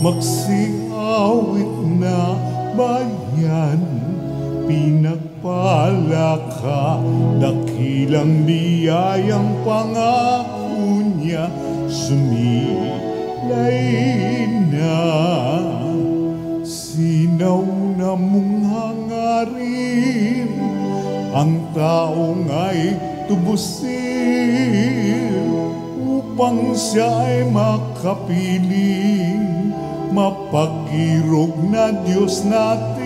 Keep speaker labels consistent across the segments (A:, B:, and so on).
A: magsiawit na bayan. Pinagpala ka, dakilang biyayang pangako niya, sumilay na. Sinaw na mong hangarin, ang taong ay tubusin, upang siya ay makapiling, mapag-irog na Diyos natin.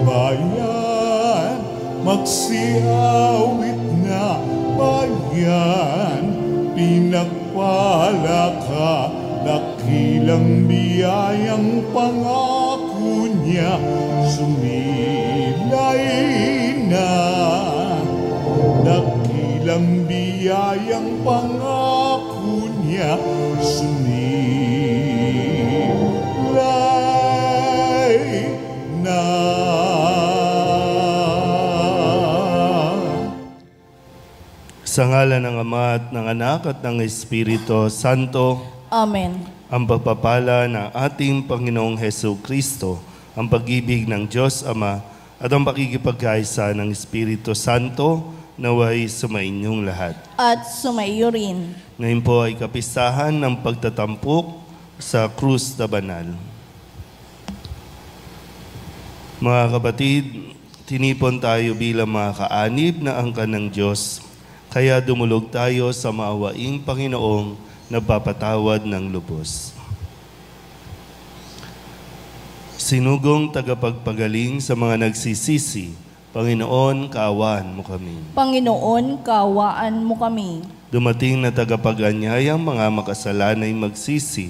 A: Bayan, magsiawit na bayan, pinagpala ka, dakilang biyayang pangako niya, sumilay na. Dakilang biyayang pangako niya, sumilay na.
B: Sa ngalan ng Ama at ng Anak at ng Espiritu Santo.
C: Amen.
B: Ang pagpapala ng ating Panginoong Hesus Kristo, ang pag-ibig ng Diyos Ama, at ang pakikipagkaisa ng Espiritu Santo naway sumainyong lahat.
C: At sumaiyo rin.
B: Ngayon po ay kapistahan ng pagtatampok sa krus na banal. Mga kapatid, tinipon tayo bilang mga kaanib na angkan ng Diyos, kaya dumulog tayo sa maawaing Panginoong nagpapatawad ng lubos. Sinugong tagapagpagaling sa mga nagsisisi, Panginoon, kaawaan mo kami.
C: Panginoon, kaawaan mo kami.
B: Dumating na tagapag-anyayang mga makasalanay magsisi,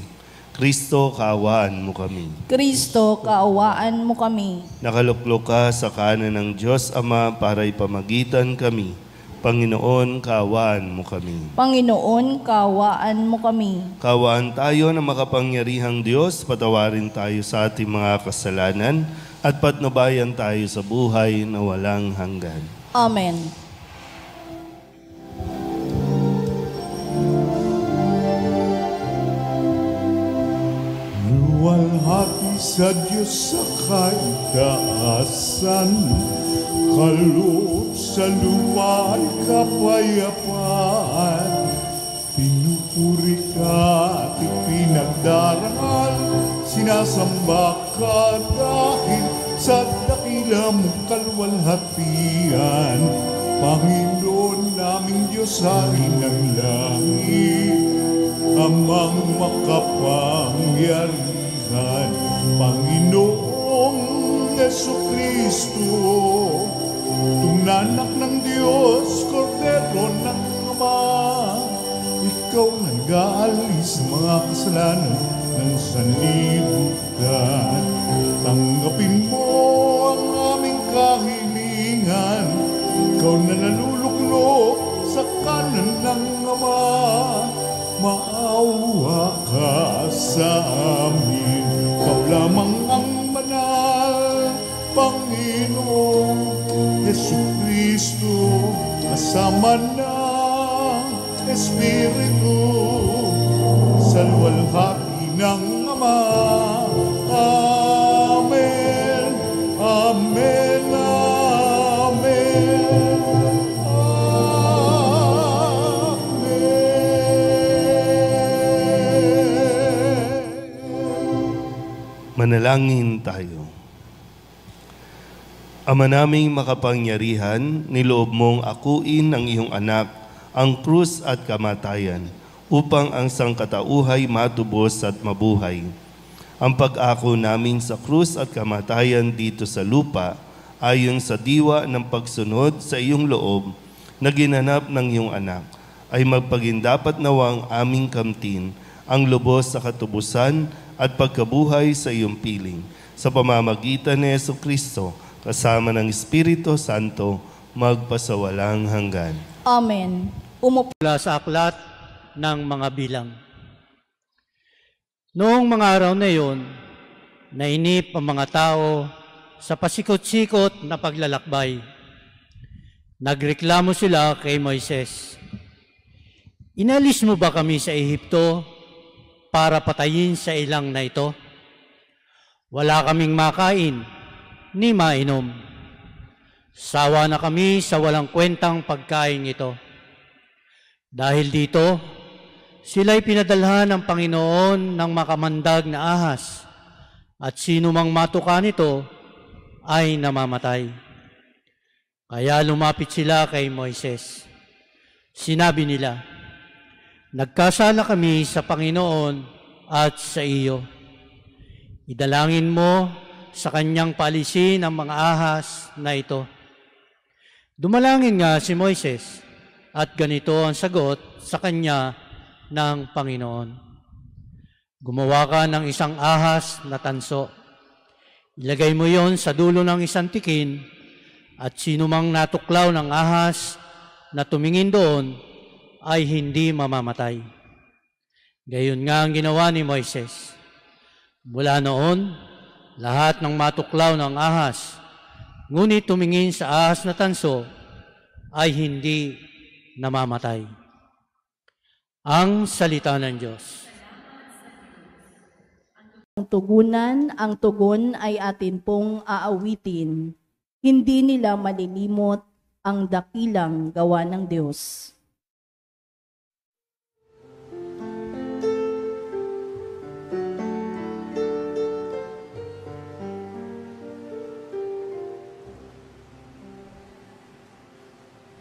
B: Kristo, kaawaan mo kami.
C: Kristo, kaawaan mo kami.
B: Nakaluklok ka sa kanan ng Diyos Ama para ipamagitan kami. Panginoon, kaawaan mo kami.
C: Panginoon, kaawaan mo kami.
B: Kaawaan tayo na makapangyarihang Diyos, patawarin tayo sa ating mga kasalanan at patnubayan tayo sa buhay na walang hanggan.
C: Amen.
A: Luwalhati sa Diyos sa kaitaasan, kaloob sa lupa ay kapayapaan. Pinupuri ka at ipinagdarangal, sinasamba ka dahil sa dakila mong kalwalhatian. Panginoon naming Diyos, Hari ng langit, Amang makapangyarihan, Panginoong Jesucristo, tungnanak ng Diyos, Kordero ng Ama, ikaw nag-aalis sa mga kasalanan ng sanlibutan. Tanggapin mo ang aming kahilingan, ikaw na naluluklok sa kanan ng Ama, maawa ka sa amin. Ikaw lamang ang banal, Panginoong Jesucristo, kasama ng Espiritu, sa luwalhati ng Ama. Amen, amen, amen, amen.
B: Manalangin tayo. Ama naming makapangyarihan, niloob mong akuin ng iyong anak ang krus at kamatayan upang ang sangkatauhay matubos at mabuhay. Ang pag-ako namin sa krus at kamatayan dito sa lupa ayon sa diwa ng pagsunod sa iyong loob na ginanap ng iyong anak ay magpagindapat nawang aming kamtin ang lubos sa katubusan at pagkabuhay sa iyong piling. Sa pamamagitan ni Jesucristo, kasama ng Espiritu Santo, magpasawalang hanggan.
C: Amen.
D: Mula sa aklat ng mga bilang. Noong mga araw na iyon, nainip ang mga tao sa pasikot-sikot na paglalakbay. Nagreklamo sila kay Moises. Inalis mo ba kami sa Ehipto para patayin sa ilang na ito? Wala kaming makain ni mainom. Sawa na kami sa walang kwentang pagkain ito. Dahil dito, sila'y pinadalhan ng Panginoon ng makamandag na ahas, at sino mang matuka nito ay namamatay. Kaya lumapit sila kay Moises. Sinabi nila, nagkasala kami sa Panginoon at sa iyo. Idalangin mo sa kanyang paalisin ang mga ahas na ito. Dumalangin nga si Moises, at ganito ang sagot sa kanya ng Panginoon. Gumawa ka ng isang ahas na tanso. Ilagay mo yon sa dulo ng isang tikin, at sino mang natuklaw ng ahas na tumingin doon ay hindi mamamatay. Gayon nga ang ginawa ni Moises. Mula noon, lahat ng matuklaw ng ahas, ngunit tumingin sa ahas na tanso, ay hindi namamatay. Ang salita ng Diyos.
C: Ang tugon ay atin pong aawitin. Hindi nila malilimot ang dakilang gawa ng Diyos.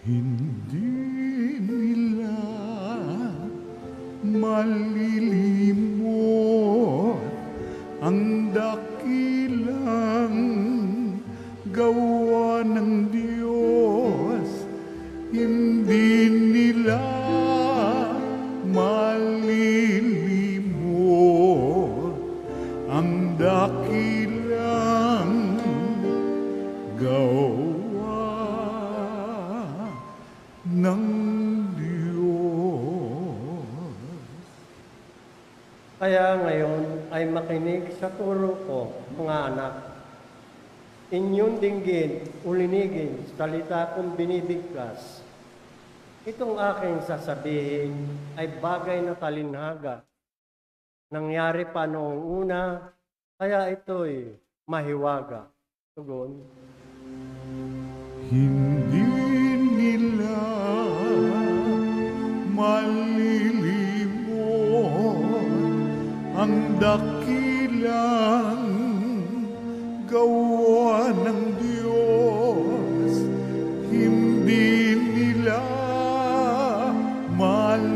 A: Hindi nila malilimot ang dakilang gawa ng Diyos. Hindi nila malilimot ang dakilang gawa ng Diyos.
E: Kaya ngayon ay makinig sa turo ko, mga anak. Inyong dinggin, ulinigin, salita kong binibigkas. Itong aking sasabihin ay bagay na talinhaga. Nangyari pa noong una, kaya ito'y mahiwaga. Tugon.
A: Hindi nila malilimot ang dakilang gawa ng Diyos. Hindi nila malilimot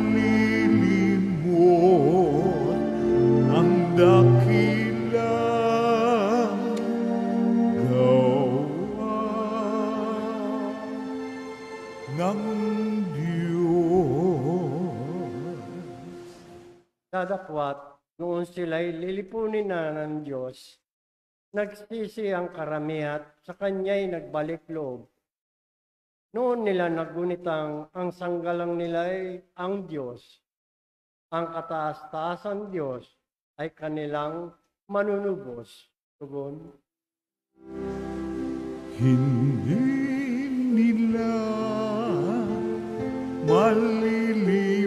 A: ang dakilang gawa ng Diyos.
E: Dadakwat, noon sila'y lilipunin na ng Diyos, nagsisi ang karamihan, sa kanya'y nagbalik loob. Noon nila nagunitang ang sanggalang nila'y ang Diyos. Ang kataas-taasan Diyos ay kanilang manunubos. Tugon.
A: Hindi nila malilimot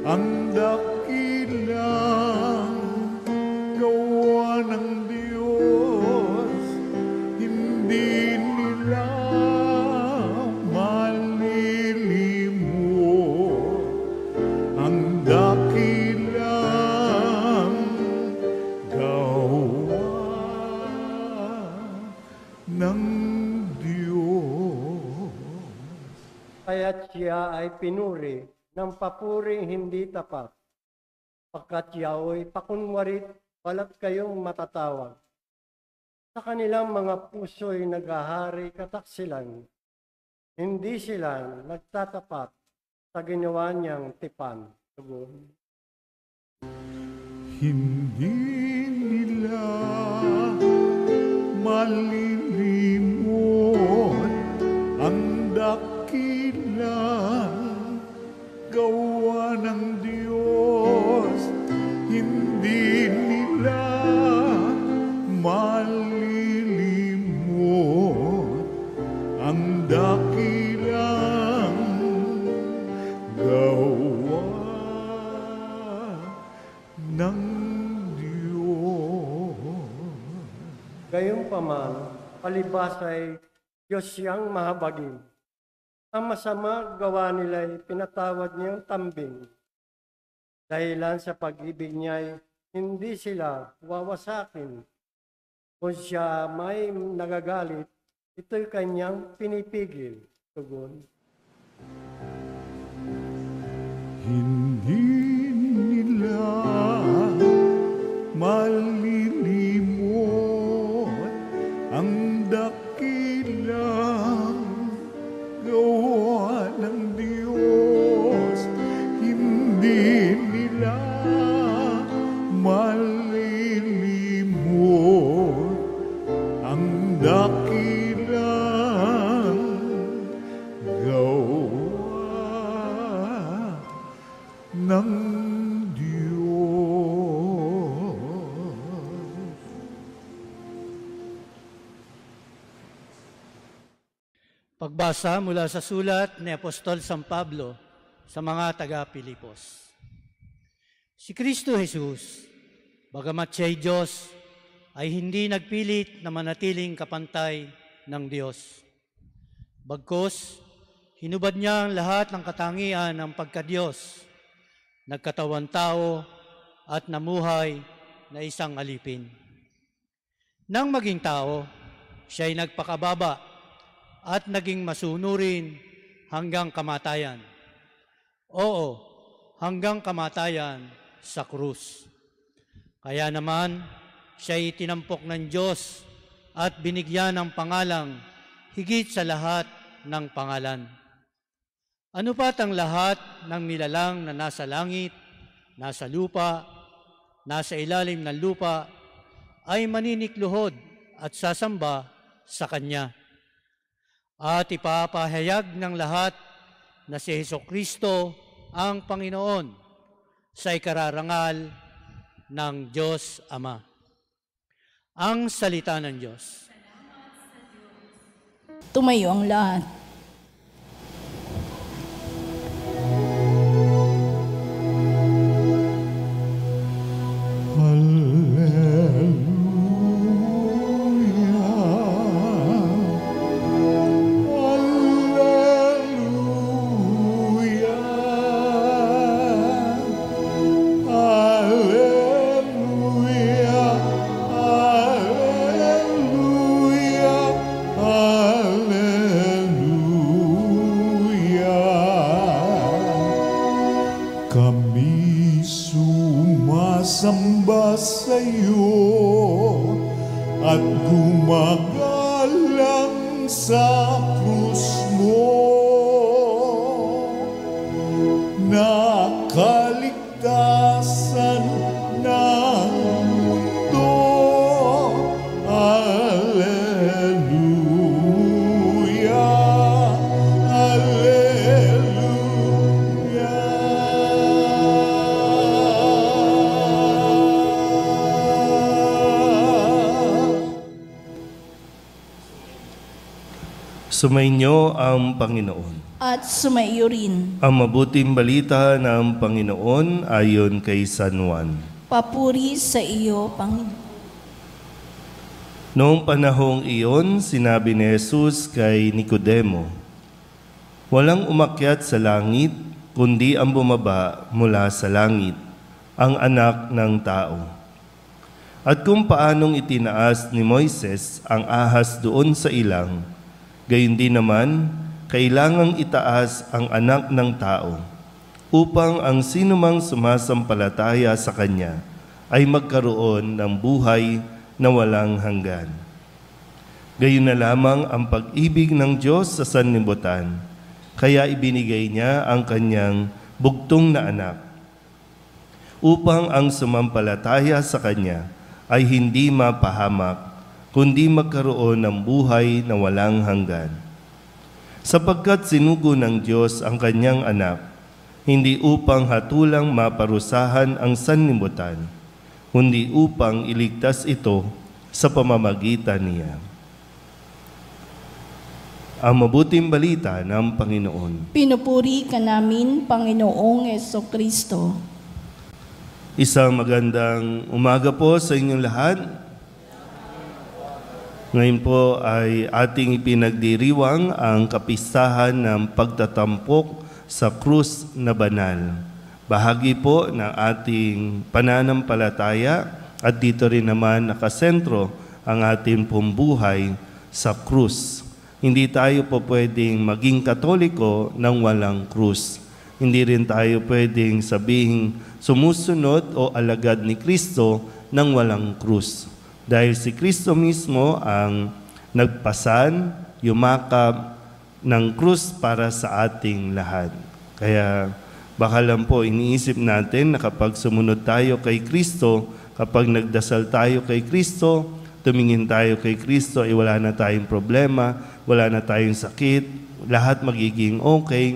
A: ang dakilang gawa ng Diyos. Hindi nila malilimot ang dakilang gawa ng Diyos.
E: Kaya't siya ay pinuri ng papuring hindi tapat. Pagkat yao'y pakunwarit, balat kayong matatawag. Sa kanilang mga puso'y naghahari kataksilan. Hindi sila nagtatapat sa ginawa niyang tipan. Tugon.
A: Hindi nila malilimot ang dakilang gawa ng Diyos. Hindi nila malilimot ang dakilang
E: Gayunpaman, palibas ay Diyos siyang mahabagin. Ang masama gawa nila ay pinatawad niyang tambing. Dahilan sa pag-ibig niya ay hindi sila wawasakin. Kung siya may nagagalit, ito'y kanyang pinipigil. Tugon.
A: Hindi nila malilimot ang dakilang gawa ng Diyos. Hindi nila malilimot ang dakilang gawa ng Diyos.
D: Pagbasa mula sa sulat ni Apostol San Pablo sa mga taga-Pilipos. Si Kristo Jesus, bagamat siya'y Diyos, ay hindi nagpilit na manatiling kapantay ng Diyos. Bagkus, hinubad niya ang lahat ng katangian ng pagka-Diyos, nagkatawan tao at namuhay na isang alipin. Nang maging tao, siya'y nagpakababa at naging masunurin hanggang kamatayan. Oo, hanggang kamatayan sa krus. Kaya naman, siya'y tinampok ng Diyos at binigyan ng pangalang higit sa lahat ng pangalan. Ano pat ang lahat ng nilalang na nasa langit, nasa lupa, nasa ilalim ng lupa, ay maninikluhod at sasamba sa Kanya. At ipapahayag ng lahat na si Hesukristo ang Panginoon sa ikararangal ng Diyos Ama. Ang salita ng Diyos.
C: Tumayo ang lahat.
A: Kami sumasamba sa iyo at gumagalang sa krus mo na kaligtasan ng mundo. Alleluia, Alleluia.
B: Sumainyo ang Panginoon.
C: At sumaiyo rin.
B: Ang mabuting balita ng Panginoon ayon kay San Juan.
C: Papuri sa iyo, Panginoon.
B: Noong panahong iyon, sinabi ni Jesus kay Nicodemo, "Walang umakyat sa langit, kundi ang bumaba mula sa langit, ang anak ng tao. At kung paanong itinaas ni Moises ang ahas doon sa ilang, gayon din naman, kailangang itaas ang anak ng tao, upang ang sinumang sumasampalataya sa Kanya ay magkaroon ng buhay na walang hanggan. Gayon na lamang ang pag-ibig ng Diyos sa sanlibutan, kaya ibinigay niya ang Kanyang bugtong na anak, upang ang sumampalataya sa Kanya ay hindi mapahamak, kundi magkaroon ng buhay na walang hanggan. Sapagkat sinugo ng Diyos ang Kanyang anak, hindi upang hatulang maparusahan ang sanlibutan, kundi upang iligtas ito sa pamamagitan niya." Ang mabuting balita ng Panginoon.
C: Pinupuri ka namin, Panginoong Hesukristo.
B: Isang magandang umaga po sa inyong lahat. Ngayon po ay ating ipinagdiriwang ang kapistahan ng pagtatampok sa krus na banal. Bahagi po ng ating pananampalataya at dito rin naman nakasentro ang ating pumbuhay sa krus. Hindi tayo po pwedeng maging Katoliko nang walang krus. Hindi rin tayo pwedeng sabihing sumusunod o alagad ni Kristo nang walang krus. Dahil si Kristo mismo ang nagpasan, yumakap ng krus para sa ating lahat. Kaya baka lang po iniisip natin na kapag sumunod tayo kay Kristo, kapag nagdasal tayo kay Kristo, tumingin tayo kay Kristo, ay wala na tayong problema, wala na tayong sakit, lahat magiging okay.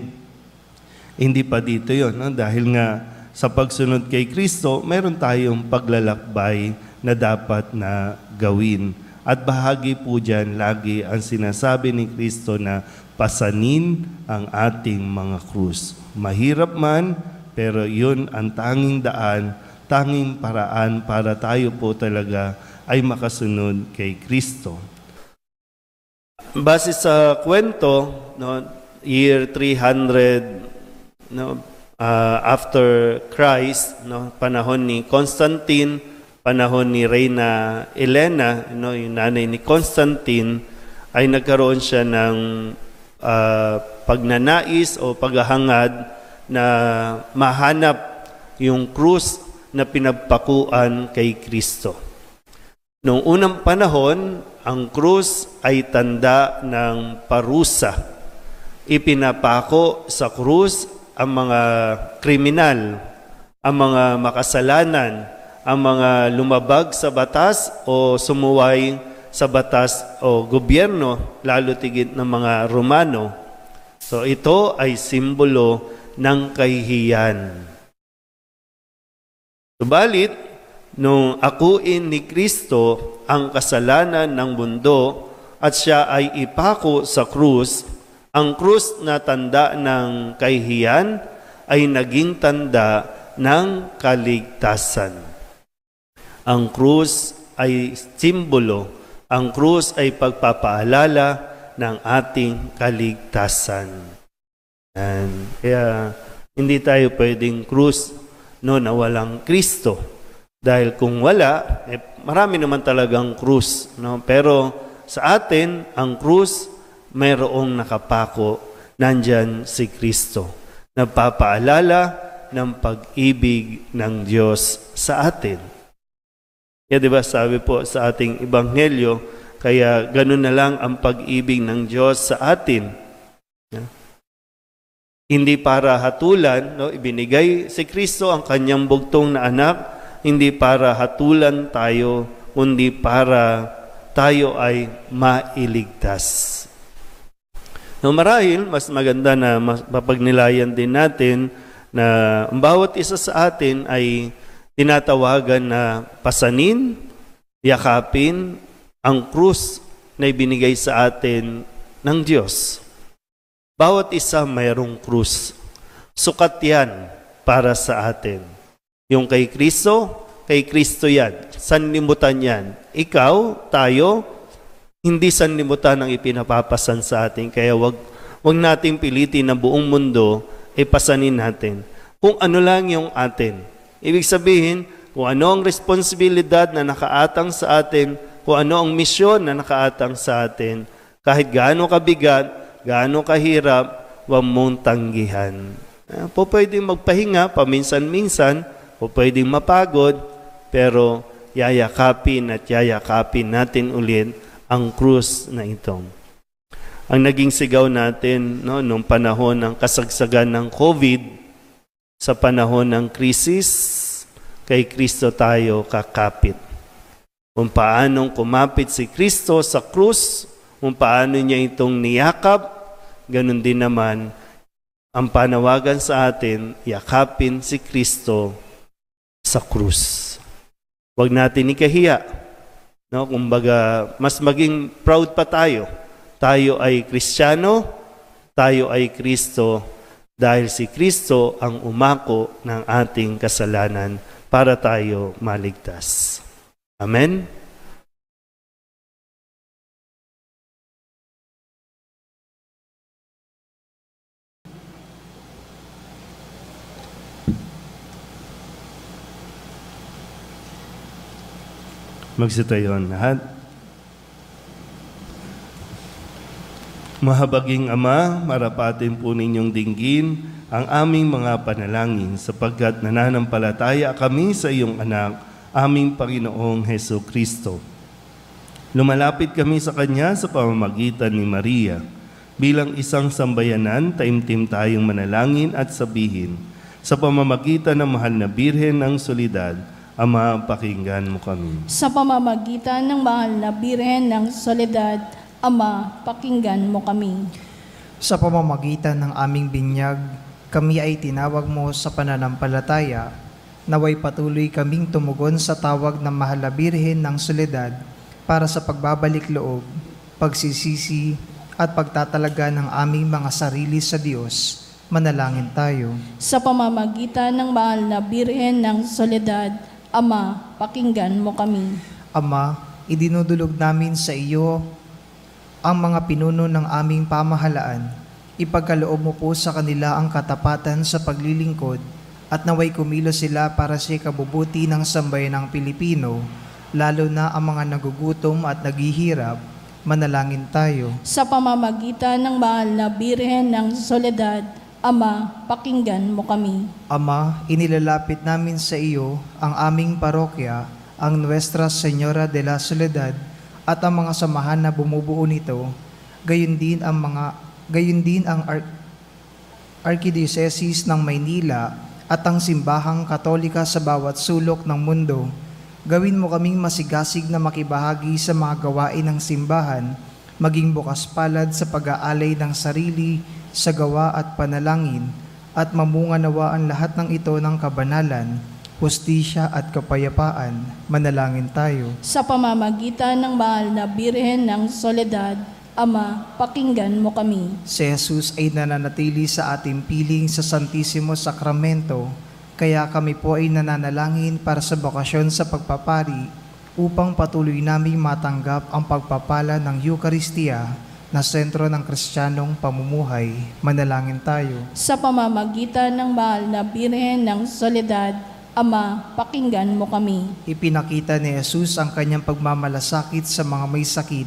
B: Hindi pa dito yon, no? Dahil nga sa pagsunod kay Kristo, meron tayong paglalakbay na dapat na gawin. At bahagi po dyan lagi ang sinasabi ni Kristo na pasanin ang ating mga krus. Mahirap man, pero yun ang tanging daan, tanging paraan para tayo po talaga ay makasunod kay Kristo. Base sa kwento, no, year 300 after Christ, no, panahon ni Constantine, panahon ni Reyna Elena, yung nanay ni Constantine, ay nagkaroon siya ng pagnanais o paghahangad na mahanap yung krus na pinagpakuan kay Kristo. Noong unang panahon, ang krus ay tanda ng parusa. Ipinapako sa krus ang mga kriminal, ang mga makasalanan, ang mga lumabag sa batas o sumuway sa batas o gobyerno, lalo tigit ng mga Romano. So ito ay simbolo ng kahihiyan. Subalit, nung akuin ni Kristo ang kasalanan ng mundo at siya ay ipako sa krus, ang krus na tanda ng kahihiyan ay naging tanda ng kaligtasan. Ang krus ay simbolo, ang krus ay pagpapaalala ng ating kaligtasan. Kaya hindi tayo pwedeng krus na walang Kristo. Dahil kung wala, marami naman talagang krus. Pero sa atin, ang krus, mayroong nakapako, nandyan si Kristo. Nagpapaalala ng pag-ibig ng Diyos sa atin. Kaya diba sabi po sa ating ebanghelyo, kaya ganun na lang ang pag-ibig ng Diyos sa atin. Hindi para hatulan, ibinigay si Kristo ang kanyang bugtong na anak, hindi para hatulan tayo, kundi para tayo ay mailigtas. Marahil, mas maganda na mapagnilayan din natin na ang bawat isa sa atin ay tinatawagan na pasanin, yakapin ang krus na ibinigay sa atin ng Diyos. Bawat isa mayroong krus. Sukat yan para sa atin. Yung kay Kristo yan. Sanlibutan yan. Ikaw, tayo, hindi sanlibutan ang ipinapapasan sa atin. Kaya wag nating pilitin na buong mundo pasanin natin. Kung ano lang yung atin. Ibig sabihin, kung ano ang responsibilidad na nakaatang sa atin, kung ano ang misyon na nakaatang sa atin, kahit gaano kabigat, gaano kahirap, huwag mong tanggihan. Po pwedeng magpahinga, paminsan-minsan, po pwedeng mapagod, pero yayakapin at yayakapin natin ulit ang krus na ito. Ang naging sigaw natin noong panahon ng kasagsagan ng COVID, sa panahon ng krisis, kay Kristo tayo kakapit. Kung paanong kumapit si Kristo sa krus, kung paano niya itong niyakap, ganun din naman ang panawagan sa atin, yakapin si Kristo sa krus. Huwag natin ikahiya. Kumbaga, mas maging proud pa tayo. Tayo ay Kristiyano, tayo ay Kristo, dahil si Kristo ang umako ng ating kasalanan para tayo maligtas. Amen? Magsitayon lahat. Mahabaging Ama, marapatin po ninyong dinggin ang aming mga panalangin sapagkat nananampalataya kami sa iyong anak, aming Panginoong Heso Kristo. Lumalapit kami sa Kanya sa pamamagitan ni Maria. Bilang isang sambayanan, taimtim tayong manalangin at sabihin, sa pamamagitan ng mahal na Birhen ng Soledad, Ama, pakinggan mo kami.
C: Sa pamamagitan ng mahal na Birhen ng Soledad, Ama, pakinggan mo kami.
F: Sa pamamagitan ng aming binyag, kami ay tinawag mo sa pananampalataya, naway patuloy kaming tumugon sa tawag ng mahal na Birhen ng Soledad para sa pagbabalik loob, pagsisisi at pagtatalaga ng aming mga sarili sa Diyos. Manalangin tayo.
C: Sa pamamagitan ng mahal na Birhen ng Soledad, Ama, pakinggan mo kami.
F: Ama, idinudulog namin sa iyo ang mga pinuno ng aming pamahalaan. Ipagkaloob mo po sa kanila ang katapatan sa paglilingkod at naway kumilos sila para sa ikabubuti ng sambayanang Pilipino, lalo na ang mga nagugutom at naghihirap. Manalangin tayo.
C: Sa pamamagitan ng mahal na Birhen ng Soledad, Ama, pakinggan mo kami.
F: Ama, inilalapit namin sa iyo ang aming parokya, ang Nuestra Señora de la Soledad, at ang mga samahan na bumubuo nito, gayon din ang Archdiocese ng Maynila at ang simbahang Katolika sa bawat sulok ng mundo. Gawin mo kaming masigasig na makibahagi sa mga gawain ng simbahan, maging bukas palad sa pag-aalay ng sarili sa gawa at panalangin, at mamunga nawa ang lahat ng ito ng kabanalan, hustisya at kapayapaan. Manalangin tayo.
C: Sa pamamagitan ng mahal na Birhen ng Soledad, Ama, pakinggan mo kami.
F: Si Jesus ay nananatili sa ating piling sa Santisimo Sakramento, kaya kami po ay nananalangin para sa bokasyon sa pagpapari upang patuloy naming matanggap ang pagpapala ng Eucharistia na sentro ng Kristiyanong pamumuhay. Manalangin tayo.
C: Sa pamamagitan ng mahal na Birhen ng Soledad, Ama, pakinggan mo kami.
F: Ipinakita ni Jesus ang kanyang pagmamalasakit sa mga may sakit,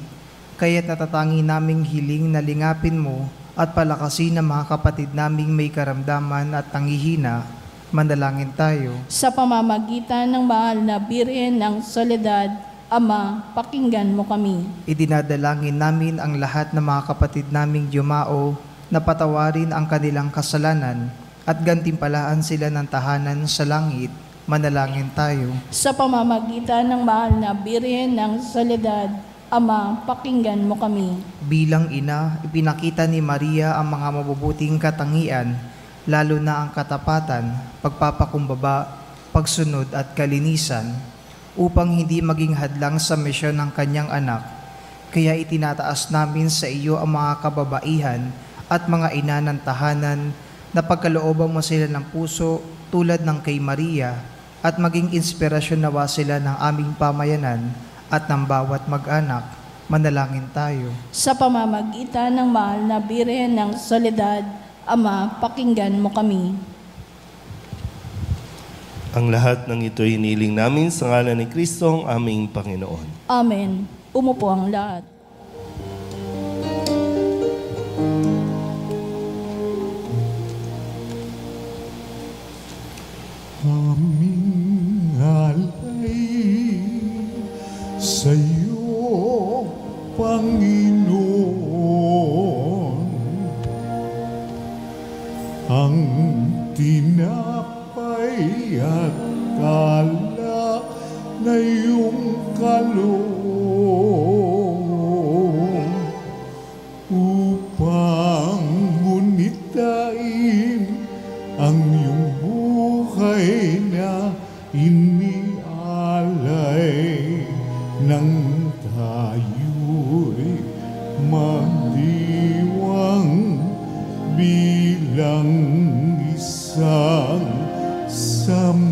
F: kaya't natatangi naming hiling na lingapin mo at palakasin ang mga kapatid naming may karamdaman at nanghihina. Manalangin tayo.
C: Sa pamamagitan ng mahal na Birhen ng Soledad, Ama, pakinggan mo kami.
F: Idinadalangin namin ang lahat ng mga kapatid naming yumao na patawarin ang kanilang kasalanan at gantimpalaan sila ng tahanan sa langit. Manalangin tayo.
C: Sa pamamagitan ng mahal na Birhen ng Soledad, Ama, pakinggan mo kami.
F: Bilang ina, ipinakita ni Maria ang mga mabubuting katangian, lalo na ang katapatan, pagpapakumbaba, pagsunod at kalinisan, upang hindi maging hadlang sa misyon ng kanyang anak. Kaya itinataas namin sa iyo ang mga kababaihan at mga ina ng tahanan na pagkalooban mo sila ng puso tulad ng kay Maria at maging inspirasyon nawa sila ng aming pamayanan at ng bawat mag-anak. Manalangin tayo.
C: Sa pamamagitan ng mahal na Birhen ng Soledad, Ama, pakinggan mo kami.
B: Ang lahat ng ito hiniling namin sa ngalan ni Kristo ang aming Panginoon.
C: Amen. Umupo ang lahat.
A: Aming alay sa iyo, Panginoon, ang tinapay at alak na iyong kaloob upang gunitain ang iyong buhay na inialay nang tayo'y magdiwang bilang isang sambayanan.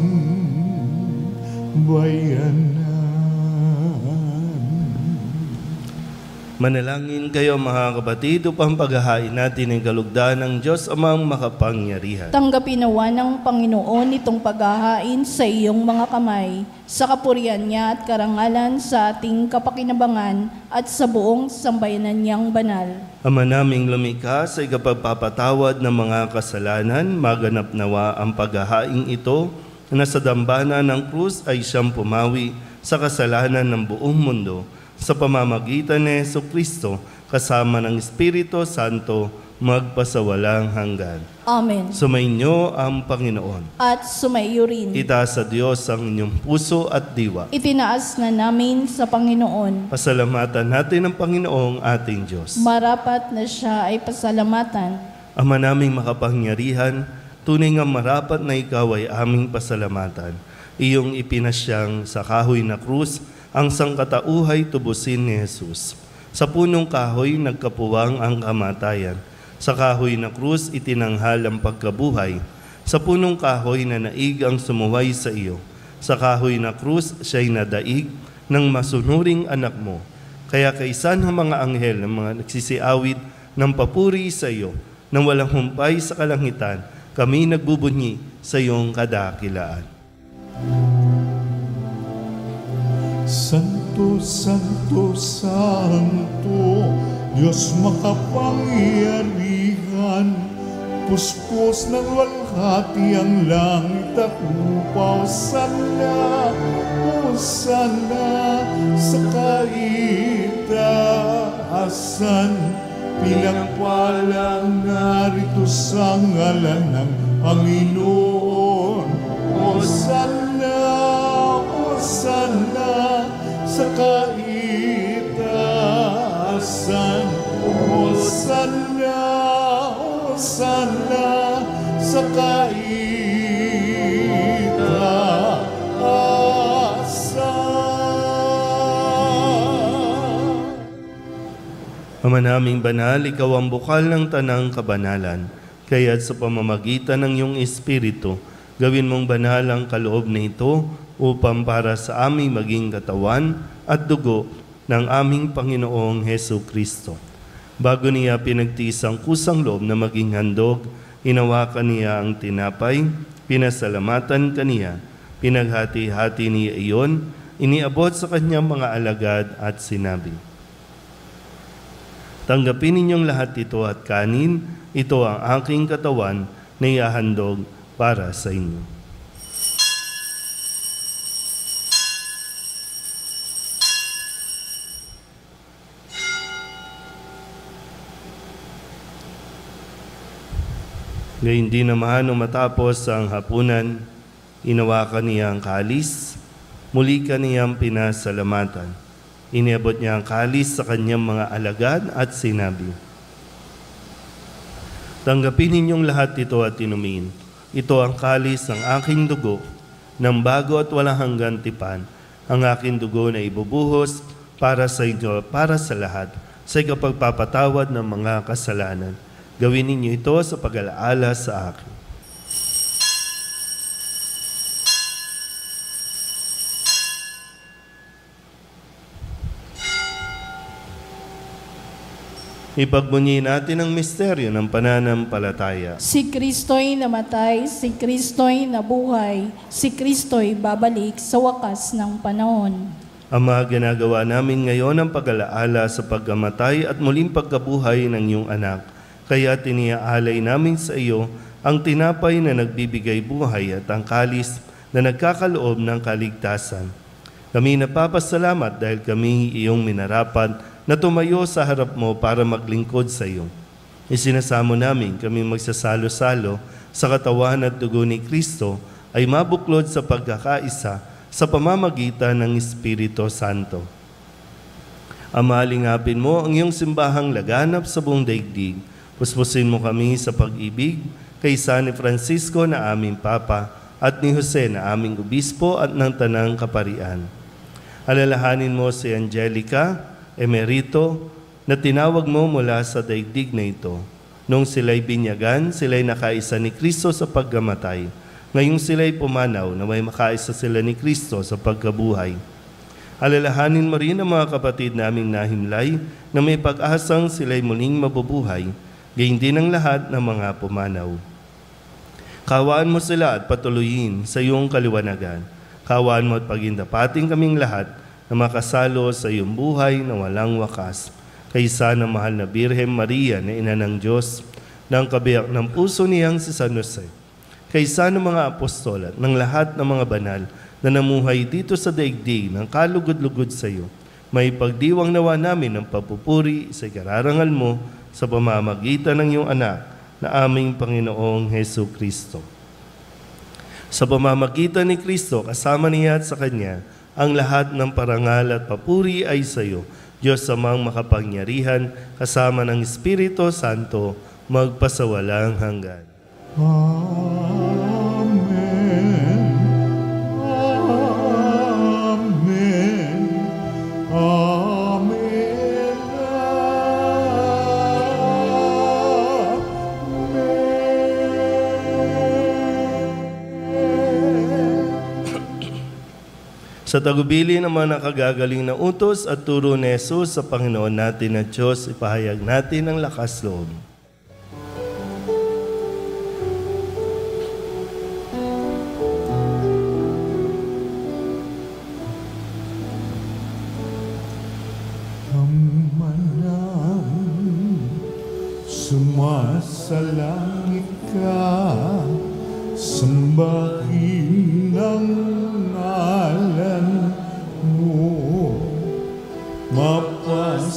A: 'Di ba?
B: Manalangin kayo mga kapatid upang paghahain natin ang kalugdan ng Diyos amang makapangyarihan.
C: Tanggapin nawa ng Panginoon itong paghahain sa iyong mga kamay, sa kapurihan niya at karangalan sa ating kapakinabangan at sa buong sambayanan niyang banal.
B: Ama naming lumikha, sa ikapagpapatawad ng mga kasalanan, maganap nawa ang paghahain ito na sa dambana ng krus ay siyang pumawi sa kasalanan ng buong mundo. Sa pamamagitan ni Jesucristo, kasama ng Espiritu Santo, magpasawalang hanggan.
C: Amen.
B: Sumainyo ang Panginoon.
C: At sumaiyo rin.
B: Itaas sa Diyos ang inyong puso at diwa.
C: Itinaas na namin sa Panginoon.
B: Pasalamatan natin ang Panginoong ating Diyos.
C: Marapat na siya ay pasalamatan.
B: Ama naming makapangyarihan, tunay nga marapat na ikaw ay aming pasalamatan. Iyong ipinasyang sa kahoy na krus, ang sangkatauhay tubusin ni Jesus. Sa punong kahoy nagkapuwang ang kamatayan. Sa kahoy na krus itinanghal ang pagkabuhay. Sa punong kahoy na naig ang sumuway sa iyo. Sa kahoy na krus siya'y nadaig ng masunuring anak mo. Kaya kaisan ng mga anghel ng mga nagsisiawid ng papuri sa iyo, nang walang humpay sa kalangitan, kami nagbubunyi sa iyong kadakilaan.
A: Santo, Santo, Santo, Diyos makapangyarihan, puspos ng walhati ang langit at lupa. Hosana sa kaitaasan, pinagpalang narito sa ngalan ng Panginoon. Hosana, Hosana sa kaitaasan. Hosana, Hosana sa kaitaasan.
B: Ama naming banal, ikaw ang bukal ng tanang kabanalan. Kaya't sa pamamagitan ng iyong Espiritu, gawin mong banal ang kaloob na ito upang para sa aming maging katawan at dugo ng aming Panginoong Hesu Kristo. Bago niya pinagtiis ang kusang loob na maging handog, hinawakan niya ang tinapay, pinasalamatan kaniya, pinaghati-hati niya iyon, iniabot sa kanyang mga alagad at sinabi, "Tanggapin ninyong lahat ito at kanin, ito ang aking katawan na ihahandog para sa inyo." Gayun din naman nung matapos ang hapunan, inawakan niya ang kalis, muli kaniyang pinasalamatan. Iniabot niya ang kalis sa kanyang mga alagad at sinabi, "Tanggapin ninyong lahat ito at inumin. Ito ang kalis ng aking dugo, ng bago at walang hanggang tipan, ang aking dugo na ibubuhos para sa inyo, para sa lahat, sa ikapagpapatawad ng mga kasalanan. Gawin ninyo ito sa pag-alaala sa akin." Ipagbunyi natin ang misteryo ng pananampalataya.
C: Si Kristo'y namatay, si Kristo'y nabuhay, si Kristo'y babalik sa wakas ng panahon.
B: Ama, ginagawa namin ngayon ang pag-alaala sa pagkamatay at muling pagkabuhay ng iyong anak. Kaya tiniaalay namin sa iyo ang tinapay na nagbibigay buhay at ang kalis na nagkakaloob ng kaligtasan. Kami napapasalamat dahil kami iyong minarapat na tumayo sa harap mo para maglingkod sa iyo. Isinasamo namin kami magsasalo-salo sa katawan at dugo ni Kristo ay mabuklod sa pagkakaisa sa pamamagitan ng Espiritu Santo. Ama, lingapin mo ang iyong simbahang laganap sa buong daigdig. Puspusin mo kami sa pag-ibig kay San Francisco na aming Papa at ni Jose na aming Obispo at ng Tanang Kaparian. Alalahanin mo si Angelica Emerito na tinawag mo mula sa daigdig na ito. Nung sila'y binyagan, sila'y nakaisa ni Kristo sa pagkamatay. Ngayong sila'y pumanaw na may makaisa sila ni Kristo sa pagkabuhay. Alalahanin mo rin ang mga kapatid naming nahimlay na may pag-asang sila'y muling mabubuhay, gayon din ang lahat ng mga pumanaw. Kawaan mo sila at patuloyin sa iyong kaliwanagan. Kawaan mo at pagindapating kaming lahat na makasalo sa iyong buhay na walang wakas. Kaysa ng mahal na Birhen Maria na ina ng Diyos, ng kabiyak ng puso niyang si San Jose, kaysa ng mga apostol at ng lahat ng mga banal na namuhay dito sa daigdig ng kalugod-lugod sa iyo, may pagdiwang nawa namin ng papupuri sa ikararangal mo sa pamamagitan ng iyong anak na aming Panginoong Hesu Kristo. Sa pamamagitan ni Kristo, kasama niya at sa Kanya, ang lahat ng parangal at papuri ay sa iyo, Diyos amang makapangyarihan, kasama ng Espiritu Santo, magpasawalang hanggan.
A: Amen. Amen. Amen.
B: Sa tagubili ng mga nakagagaling na utos at turo ni Jesus sa Panginoon natin na Diyos, ipahayag natin ang lakas loob.
A: Sumasalangit ka, sambahin ang ngalan mo, mapasami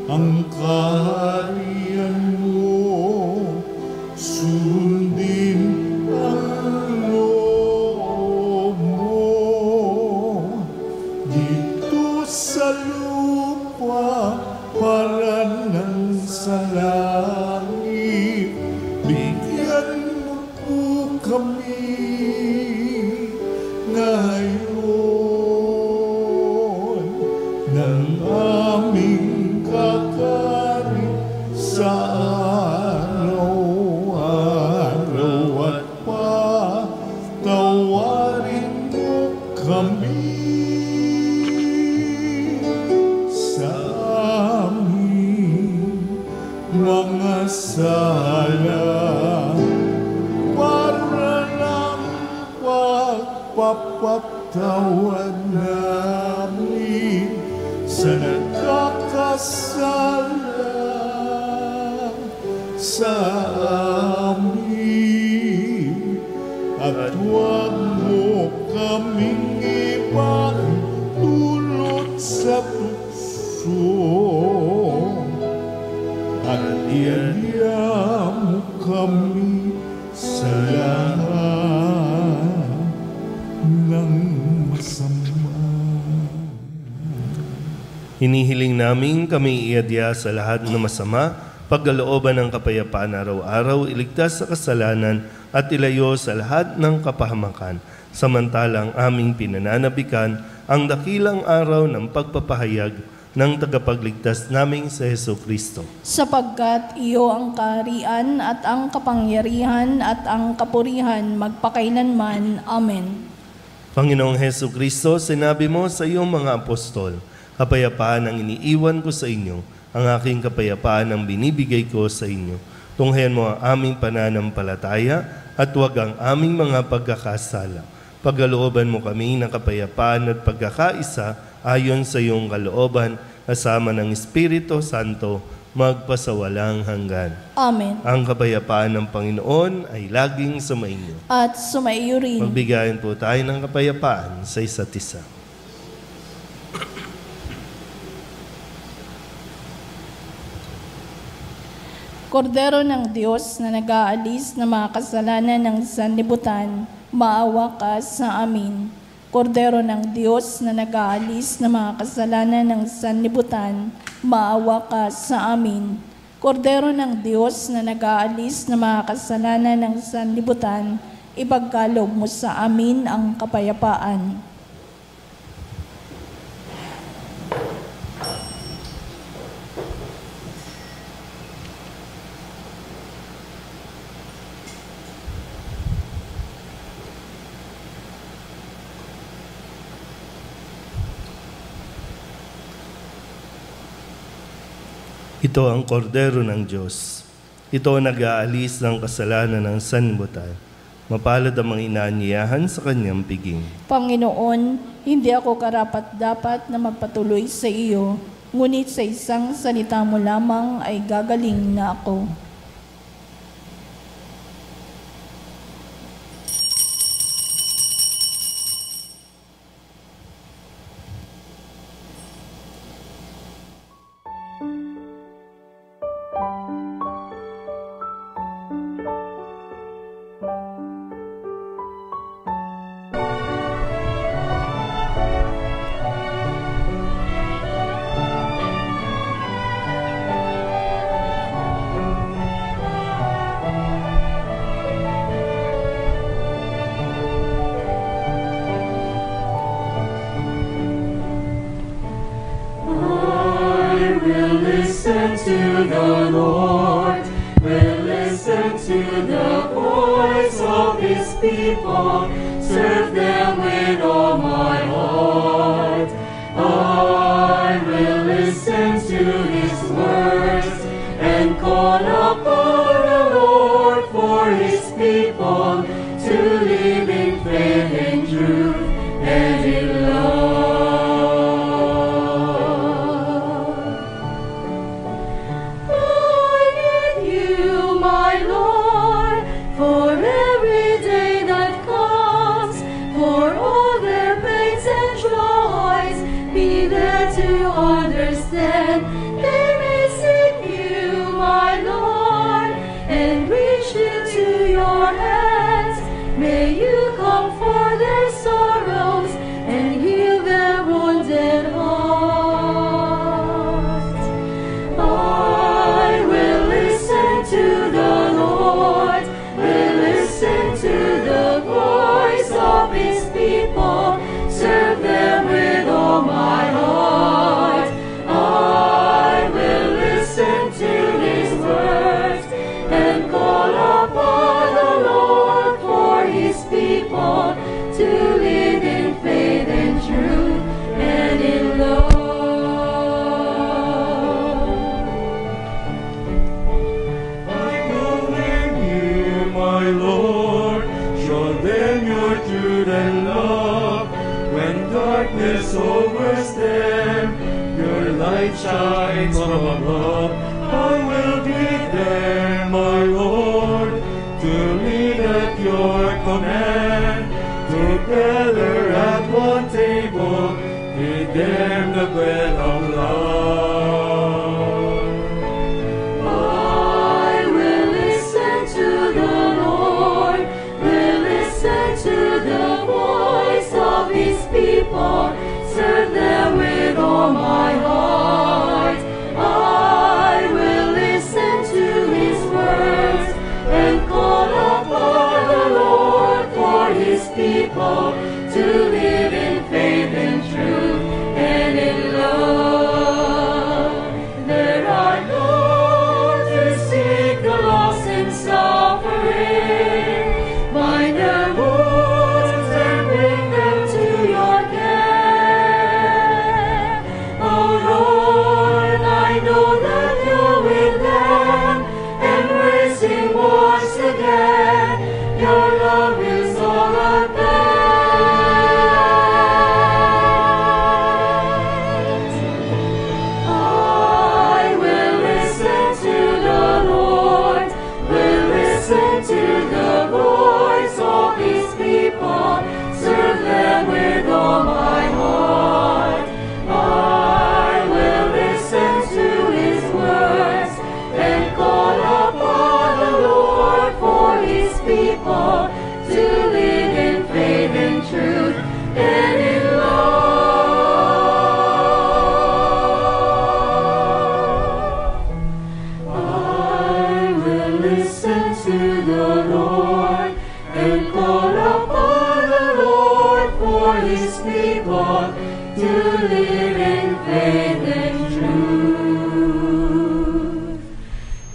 A: ang kaharian mo, sundin ang loob mo, dito sa lupa para ng sa langit, bigyan mo po kami ngayon ng aming kakanin sa araw-araw at patawarin mo kami sa mga sala para lang pagpapatawad namin sa nagkakasala sa amin, at huwag mo kaming ipahintulot sa tukso, at ialya mo kami sa lahat ng masama.
B: Hinihiling namin kami iadya sa lahat ng masama, pagkalooban ng kapayapaan araw-araw, iligtas sa kasalanan at ilayo sa lahat ng kapahamakan, samantalang aming pinananabikan ang dakilang araw ng pagpapahayag ng tagapagligtas naming sa Hesu Kristo.
C: Sapagkat iyo ang kaharian at ang kapangyarihan at ang kapurihan magpakailanman. Amen.
B: Panginoong Hesu Kristo, sinabi mo sa iyong mga apostol, kapayapaan ang iniiwan ko sa inyo, ang aking kapayapaan ang binibigay ko sa inyo. Tunghayan mo ang aming pananampalataya at huwag ang aming mga pagkakasala. Pagkalooban mo kami ng kapayapaan at pagkakaisa ayon sa iyong kalooban, kasama ng Espiritu Santo, magpasawalang hanggan.
C: Amen.
B: Ang kapayapaan ng Panginoon ay laging sumainyo.
C: At sumaiyo rin.
B: Magbigayan po tayo ng kapayapaan sa isa't isa.
C: Kordero ng Diyos na nag-aalis ng mga kasalanan ng sanlibutan, maawa ka sa amin. Kordero ng Diyos na nag-aalis ng mga kasalanan ng sanlibutan, maawa ka sa amin. Kordero ng Diyos na nag-aalis ng mga kasalanan ng sanlibutan, ipagkaloob mo sa amin ang kapayapaan.
B: Ito ang kordero ng Diyos. Ito ang nag-aalis ng kasalanan ng sanlibutan. Mapalad ang mga inaanyayahan sa kanyang piging.
C: Panginoon, hindi ako karapat-dapat na magpatuloy sa iyo, ngunit sa isang salita mo lamang ay gagaling na ako.
G: To the Lord, will listen to the voice of His people, serve them with all my heart. I will listen to His words and call upon the Lord for His people to live in faith and truth and in love. Understand, they may seek you, my Lord, and reach into your hands. May you comfort their sorrows and heal their wounded hearts. I will listen to the Lord, will listen to the voice of His people, serve them with all my heart. To live in faith and truth and in love.
A: I believe you, my Lord, show them your truth and love. When darkness overtakes them, your light shines from above. I will be there, my Lord, to lead at your command. Together at one table, feed them the bread of love.
G: I will listen to the Lord, will listen to the voice of His people, serve them with all my heart. I will listen to His words and call upon the Lord for His people to live in faith and truth and in love. There are those who seek the lost and suffering, bind their wounds and bring them to your care. Oh Lord, I know that you're with them, embracing once again. Your love is all I bear. I will listen to the Lord, will listen to the voice of His people, serve them with all my heart. I will listen to His words and call upon the Lord for His people to live in faith and truth and in love. I will listen to the Lord and call upon the Lord for His people to live in faith and truth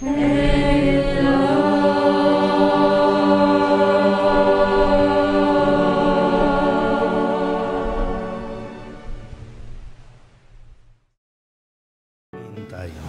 G: and in love.
B: Tayo.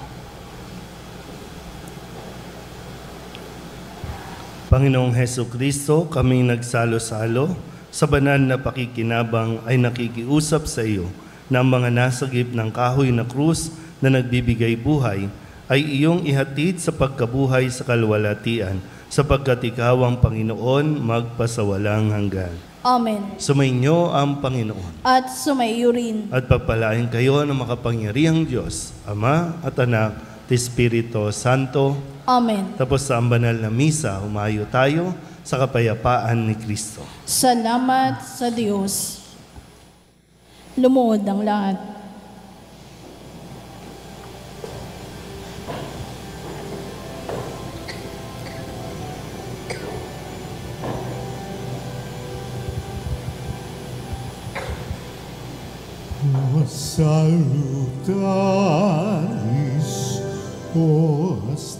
B: Panginoong Heso Kristo, kaming nagsalo-salo sa banal na pakikinabang ay nakikiusap sa iyo na ang mga nasagip ng kahoy na krus na nagbibigay buhay ay iyong ihatid sa pagkabuhay sa kalwalatian, sapagkat ikaw ang Panginoon magpasawalang hanggan.
C: Amen.
B: Sumainyo ang Panginoon.
C: At sumaiyo rin.
B: At pagpalain kayo ng makapangyarihang Diyos, Ama at Anak at Espiritu Santo.
C: Amen.
B: Tapos sa banal na misa, humayo tayo sa kapayapaan ni Kristo.
C: Salamat sa Diyos. Lumuhod ang lahat.
A: Salutaris hostia,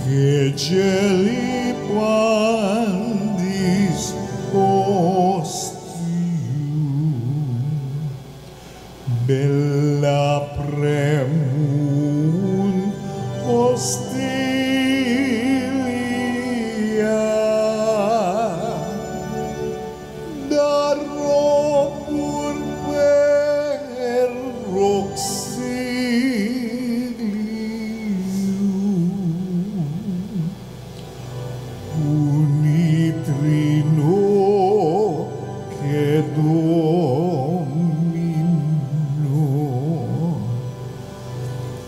A: que celi pandis ostium, bella premun hostilia, daro purper roxilium, unitrino che domino,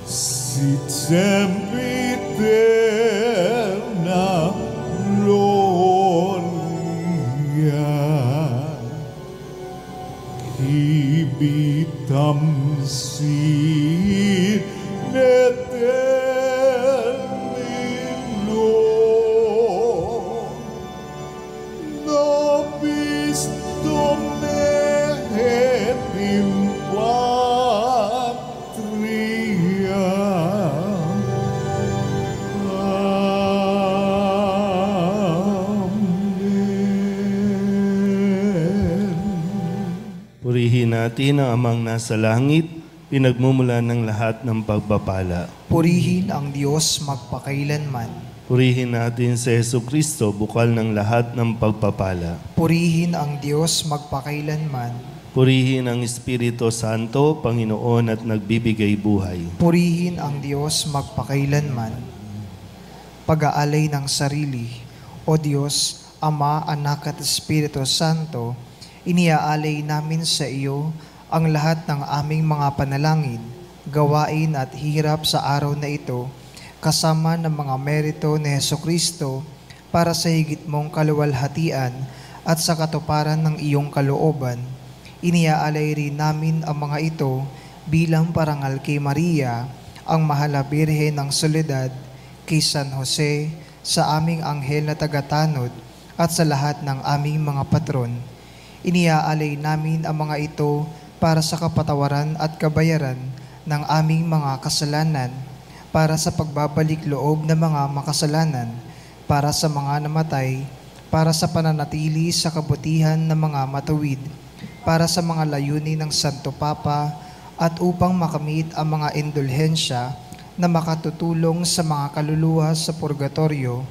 A: sit sempiterna gloria, hibitam si eternino, nobis dometim patria. Amen.
B: Purihin natin ang amang nasa langit, pinagmumulan ng lahat ng pagpapala.
F: Purihin ang Diyos magpakailanman.
B: Purihin natin si Heso Kristo, bukal ng lahat ng pagpapala.
F: Purihin ang Diyos magpakailanman.
B: Purihin ang Espiritu Santo, Panginoon at nagbibigay buhay.
F: Purihin ang Diyos magpakailanman. Pag-aalay ng sarili, O Diyos, Ama, Anak at Espiritu Santo, iniaalay namin sa iyo ang lahat ng aming mga panalangin, gawain at hirap sa araw na ito, kasama ng mga merito ni Hesukristo para sa higit mong kaluwalhatian at sa katuparan ng iyong kalooban. Iniaalay rin namin ang mga ito bilang parangal kay Maria, ang mahal na Birhen ng Soledad, kay San Jose, sa aming anghel na tagatanod, at sa lahat ng aming mga patron. Iniaalay namin ang mga ito para sa kapatawaran at kabayaran ng aming mga kasalanan, para sa pagbabalik loob ng mga makasalanan, para sa mga namatay, para sa pananatili sa kabutihan ng mga matuwid, para sa mga layunin ng Santo Papa, at upang makamit ang mga indulhensya na makatutulong sa mga kaluluwa sa purgatorio.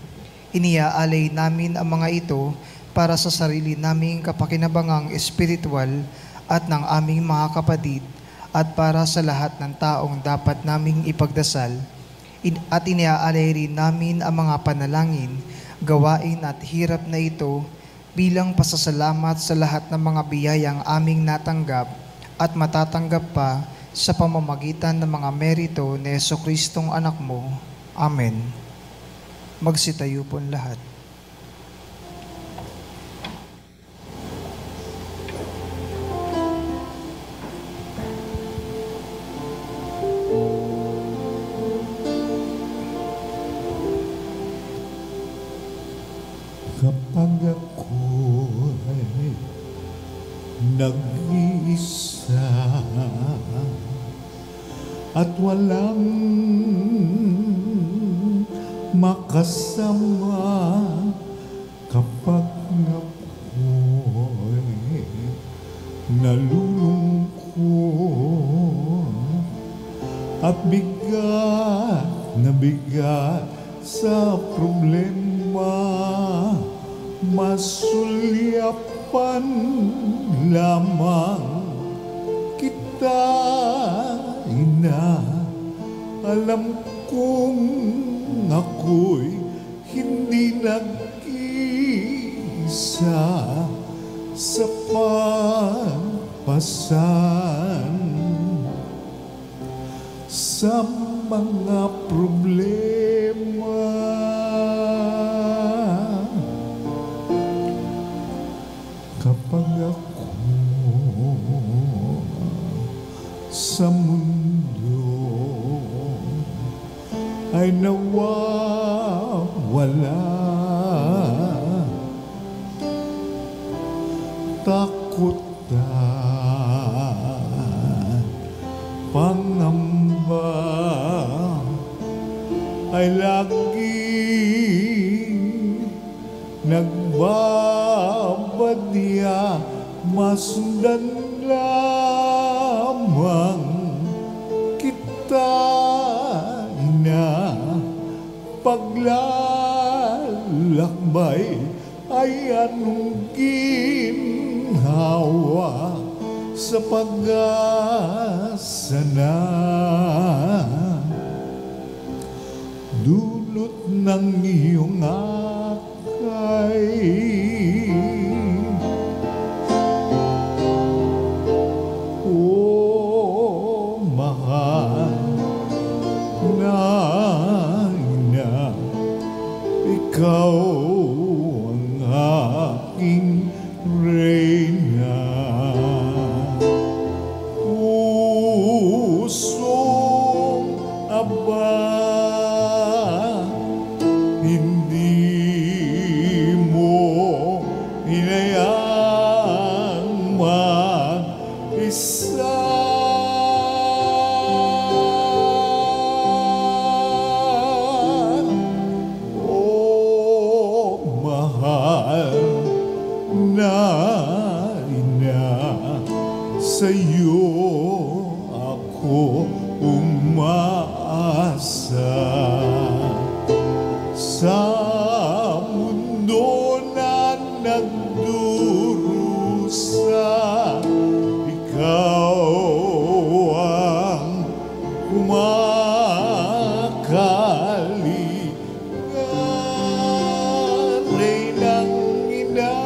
F: Iniaalay namin ang mga ito para sa sarili naming kapakinabangang espiritual at ng aming mga kapatid, at para sa lahat ng taong dapat naming ipagdasal. At iniaalay rin namin ang mga panalangin, gawain at hirap na ito bilang pasasalamat sa lahat ng mga biyayang aming natanggap at matatanggap pa sa pamamagitan ng mga merito ni Jesucristong anak mo. Amen. Magsitayo po lahat.
A: Kapag ako'y nag-iisa at walang makasama, kapag ako'y nalulungkot at bigat na bigat sa problema, masulyapan lamang kita, Ina. Alam kong ako'y hindi nag-isa sa pagpasan sa mga problema. Kapag ako sa mundo ay nawawala, takot at pangamba ay laging nagbabadya, masundan lamang kita, Ina. Paglalakbay ay anong ginhawa sa pag-asa na dulot ng iyong akay. O mahal na Ina, ikaw ang aking reyna. Pusong aba, hindi mo hinayang mag-isa. O mahal na Ina, sa'yo ako umaasa. Sa mundo na nagdurusa, ikaw ang kumakalinga, Reynang Ina.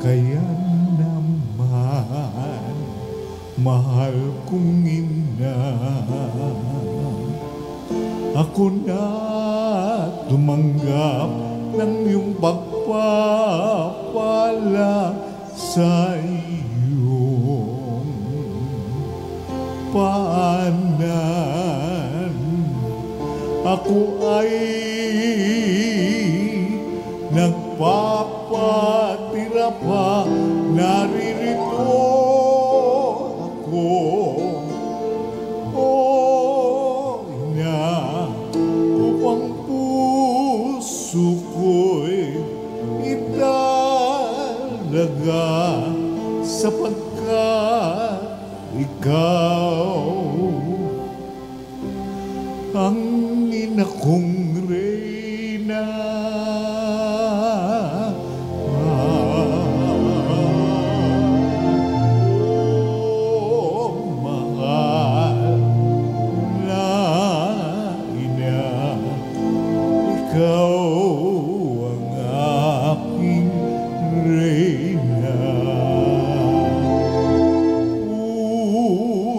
A: Kaya naman, mahal kong Ina, ako na tumanggap ng iyong pagpapala sa iyong paanan. Ako ay nagpapatira pa, naririto ako. Upang puso ko'y italaga, sapagkat ikaw ang ina kong reyna. Mahal na Ina, ikaw ang aking reyna.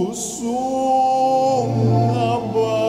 A: Pusong aba,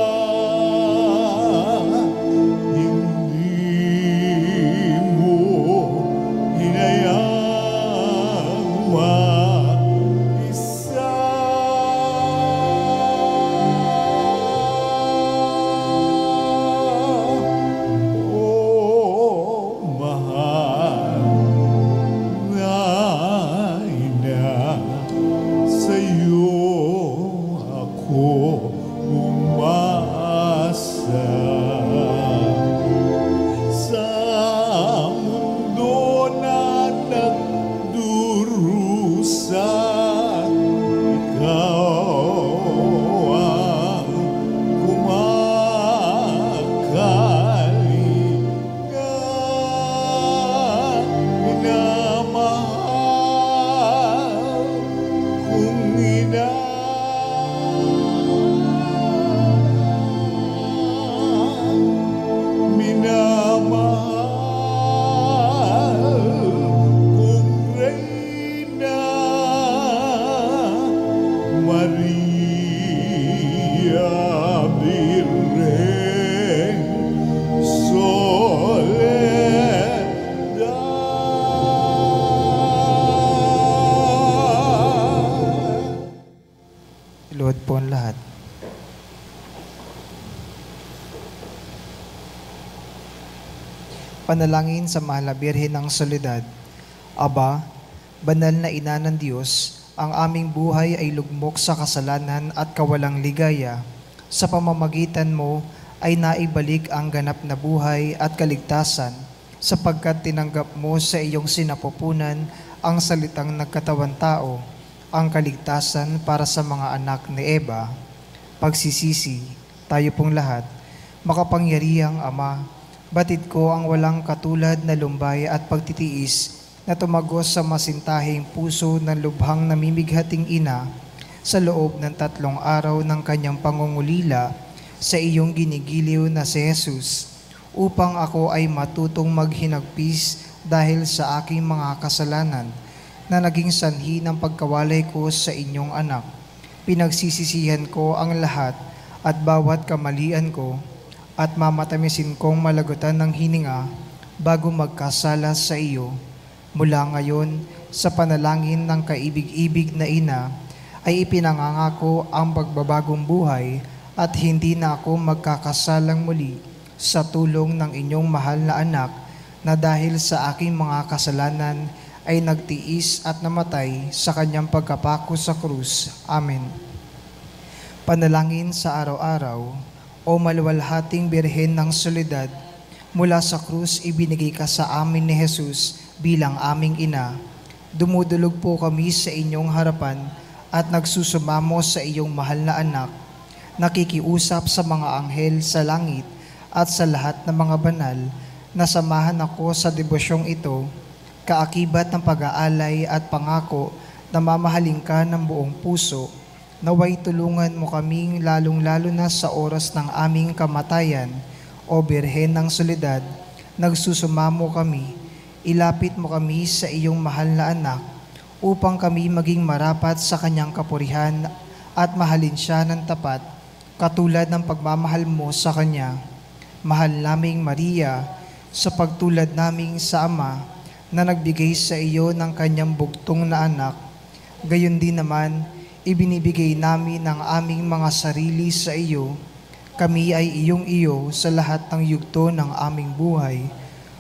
F: Panalangin sa Mahal na Birhen ng Soledad. Aba, banal na ina ng Diyos, ang aming buhay ay lugmok sa kasalanan at kawalang ligaya. Sa pamamagitan mo ay naibalik ang ganap na buhay at kaligtasan, sapagkat tinanggap mo sa iyong sinapupunan ang salitang nagkatawan tao, ang kaligtasan para sa mga anak ni Eva. Pagsisisi, tayo pong lahat, makapangyarihang Ama, batid ko ang walang katulad na lumbay at pagtitiis na tumagos sa masintahing puso ng lubhang namimighating ina sa loob ng 3 araw ng kanyang pangungulila sa iyong ginigiliw na si Jesus, upang ako ay matutong maghinagpis dahil sa aking mga kasalanan na naging sanhi ng pagkawalay ko sa inyong anak. Pinagsisisihan ko ang lahat at bawat kamalian ko at mamatamisin kong malagutan ng hininga bago magkasala sa iyo. Mula ngayon, sa panalangin ng kaibig-ibig na ina, ay ipinangangako ang pagbabagong buhay at hindi na ako magkakasalang muli sa tulong ng inyong mahal na anak na dahil sa aking mga kasalanan ay nagtiis at namatay sa kanyang pagkapako sa krus. Amen. Panalangin sa araw-araw, o maluwalhating Birhen ng Soledad, mula sa krus ibinigay ka sa amin ni Jesus bilang aming ina. Dumudulog po kami sa inyong harapan at nagsusumamo sa iyong mahal na anak, nakikiusap sa mga anghel sa langit at sa lahat ng mga banal na samahan ako sa debosyong ito, kaakibat ng pag-aalay at pangako na mamahalin ka ng buong puso. Naway tulungan mo kaming lalong-lalo na sa oras ng aming kamatayan, o Birhen ng Soledad, nagsusumamo kami. Ilapit mo kami sa iyong mahal na anak upang kami maging marapat sa kanyang kapurihan at mahalin siya ng tapat, katulad ng pagmamahal mo sa kanya. Mahal naming Maria, sa pagtulad naming sa Ama na nagbigay sa iyo ng kanyang bugtong na anak, gayon din naman ibinibigay namin ang aming mga sarili sa iyo. Kami ay iyong iyo sa lahat ng yugto ng aming buhay,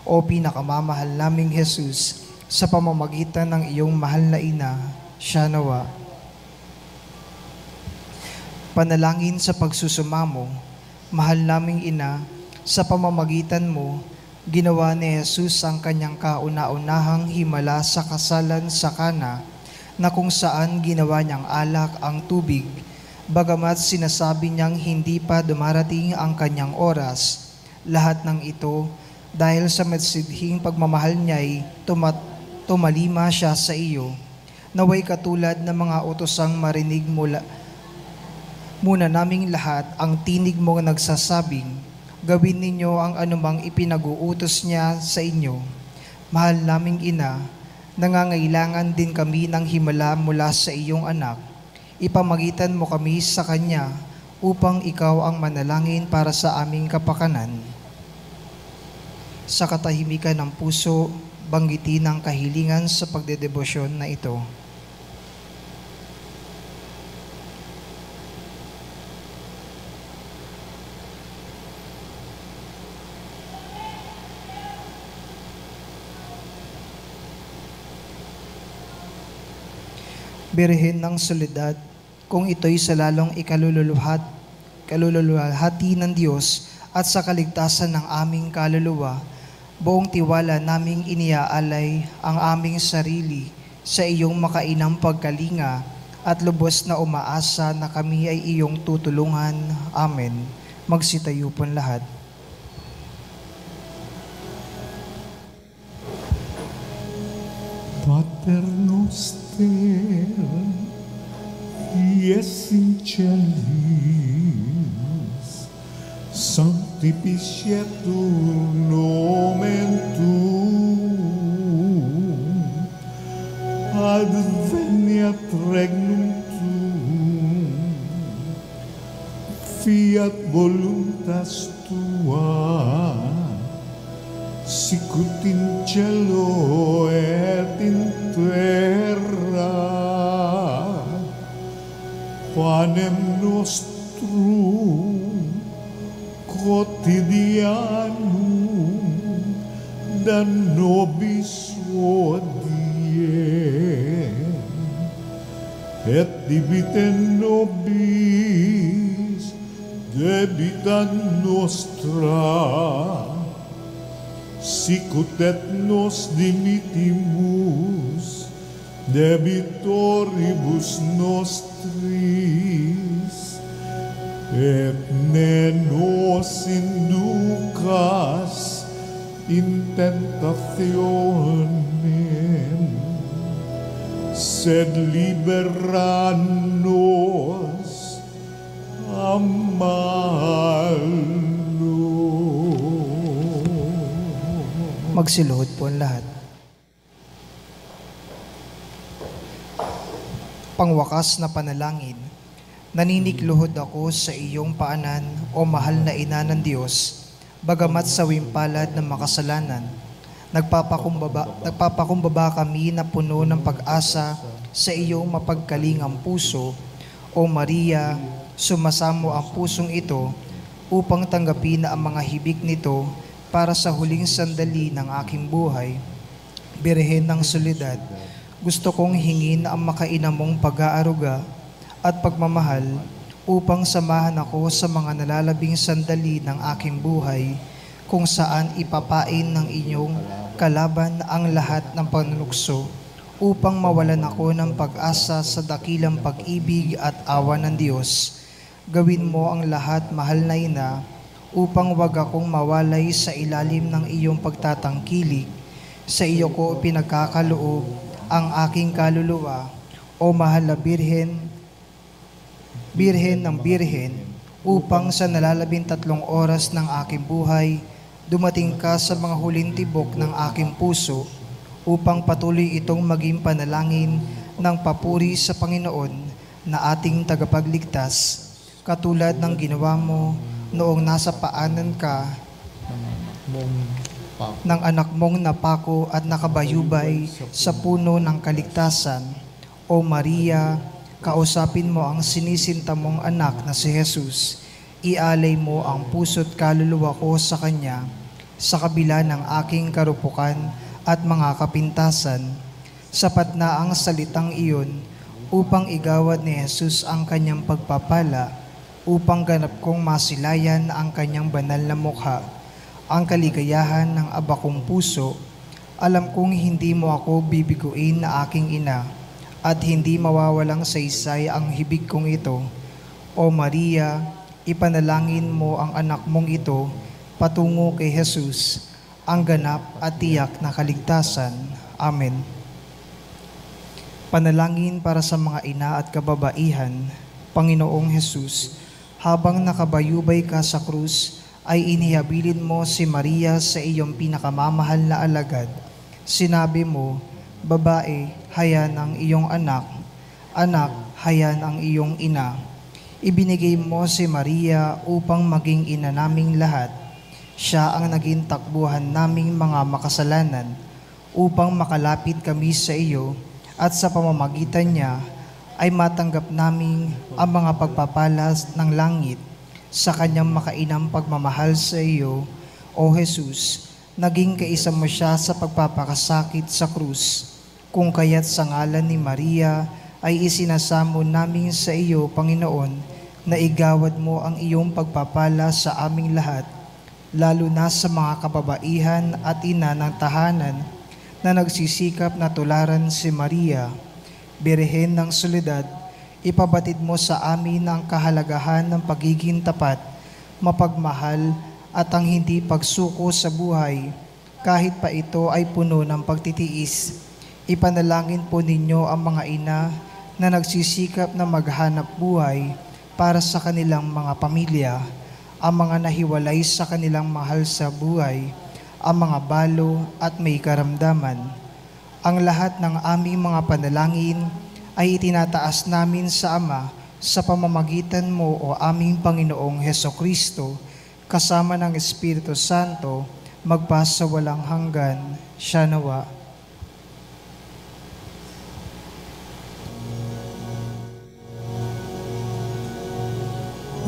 F: o pinakamamahal naming Jesus, sa pamamagitan ng iyong mahal na ina, siya nawa. Panalangin sa pagsusumamo. Mahal naming ina, sa pamamagitan mo, ginawa ni Jesus ang kanyang kauna-unahang himala sa kasalan sa Kana, na kung saan ginawa niyang alak ang tubig, bagamat sinasabi niyang hindi pa dumarating ang kanyang oras. Lahat ng ito dahil sa matsidhing pagmamahal niya'y tumalima siya sa iyo. Naway katulad ng mga utosang marinig muna naming lahat ang tinig mo nagsasabing, gawin ninyo ang anumang ipinag-uutos niya sa inyo. Mahal naming ina, nangangailangan din kami ng himala mula sa iyong anak. Ipamagitan mo kami sa kanya upang ikaw ang manalangin para sa aming kapakanan. Sa katahimikan ng puso, banggitin ang kahilingan sa pagdedebosyon na ito. Birhen ng Soledad, kung ito'y sa lalong kalululuhati ng Diyos at sa kaligtasan ng aming kaluluwa, buong tiwala naming iniaalay ang aming sarili sa iyong makainang pagkalinga at lubos na umaasa na kami ay iyong tutulungan. Amen. Magsitayo pong lahat.
A: Pater noster, yes in celis, sanctificetur nomen tuum, adveniat regnum tuum, fiat voluntas tua, sicut in cielo et in terra. Panem nostrum quotidianum da nobis odiem, et debite nobis debita nostra, sicut et nos dimitimus debitoribus nostris, et ne nos inducas in tentationem, sed libera nos a malo.
F: Magsiluhod po ang lahat. Pangwakas na panalangin, naninikluhod ako sa iyong paanan, o mahal na ina ng Diyos, bagamat sa wimpalad ng makasalanan. Nagpapakumbaba kami na puno ng pag-asa sa iyong mapagkalingang puso. O Maria, sumasamo ang pusong ito upang tanggapin ang mga hibik nito para sa huling sandali ng aking buhay. Birhen ng Soledad, gusto kong hingin ang makainamong pag-aaruga at pagmamahal upang samahan ako sa mga nalalabing sandali ng aking buhay, kung saan ipapain ng inyong kalaban ang lahat ng panunukso, upang mawalan ako ng pag-asa sa dakilang pag-ibig at awa ng Diyos. Gawin mo ang lahat, mahal na ina, upang wag akong mawalay sa ilalim ng iyong pagtatangkilik. Sa iyo ko pinagkakaloob ang aking kaluluwa, o mahal na Birhen ng Birhen, upang sa nalalabintatlong oras ng aking buhay, dumating ka sa mga huling tibok ng aking puso, upang patuloy itong maging panalangin ng papuri sa Panginoon na ating tagapagligtas, katulad ng ginawa mo noong nasa paanan ka ng anak mong napako at nakabayubay sa puno ng kaligtasan. O Maria, kausapin mo ang sinisinta mong anak na si Jesus. Ialay mo ang puso't kaluluwa ko sa Kanya, sa kabila ng aking karupukan at mga kapintasan. Sapat na ang salitang iyon upang igawad ni Jesus ang Kanyang pagpapala, upang ganap kong masilayan ang Kanyang banal na mukha, ang kaligayahan ng aba kong puso. Alam kong hindi mo ako bibiguin na aking ina, at hindi mawawalang saysay ang hibig kong ito. O Maria, ipanalangin mo ang anak mong ito patungo kay Jesus, ang ganap at tiyak na kaligtasan. Amen. Panalangin para sa mga ina at kababaihan. Panginoong Jesus, habang nakabayubay ka sa krus, ay inihabilin mo si Maria sa iyong pinakamamahal na alagad. Sinabi mo, babae, hayan ang iyong anak. Anak, hayan ang iyong ina. Ibinigay mo si Maria upang maging ina naming lahat. Siya ang naging takbuhan naming mga makasalanan, upang makalapit kami sa iyo, at sa pamamagitan niya ay matanggap namin ang mga pagpapalas ng langit. Sa Kanyang makainang pagmamahal sa iyo, O Jesus, naging kaisa mo siya sa pagpapakasakit sa krus. Kung kaya't sa ngalan ni Maria ay isinasamo namin sa iyo, Panginoon, na igawad mo ang iyong pagpapala sa aming lahat, lalo na sa mga kababaihan at ina ng tahanan na nagsisikap na tularan si Maria. Birhen ng Soledad, ipabatid mo sa amin ang kahalagahan ng pagiging tapat, mapagmahal at ang hindi pagsuko sa buhay, kahit pa ito ay puno ng pagtitiis. Ipanalangin po ninyo ang mga ina na nagsisikap na maghanap buhay para sa kanilang mga pamilya, ang mga nahiwalay sa kanilang mahal sa buhay, ang mga balo at may karamdaman. Ang lahat ng aming mga panalangin ay itinataas namin sa Ama sa pamamagitan mo, o aming Panginoong Hesukristo, kasama ng Espiritu Santo, magpa sa walang hanggan. Siya nawa.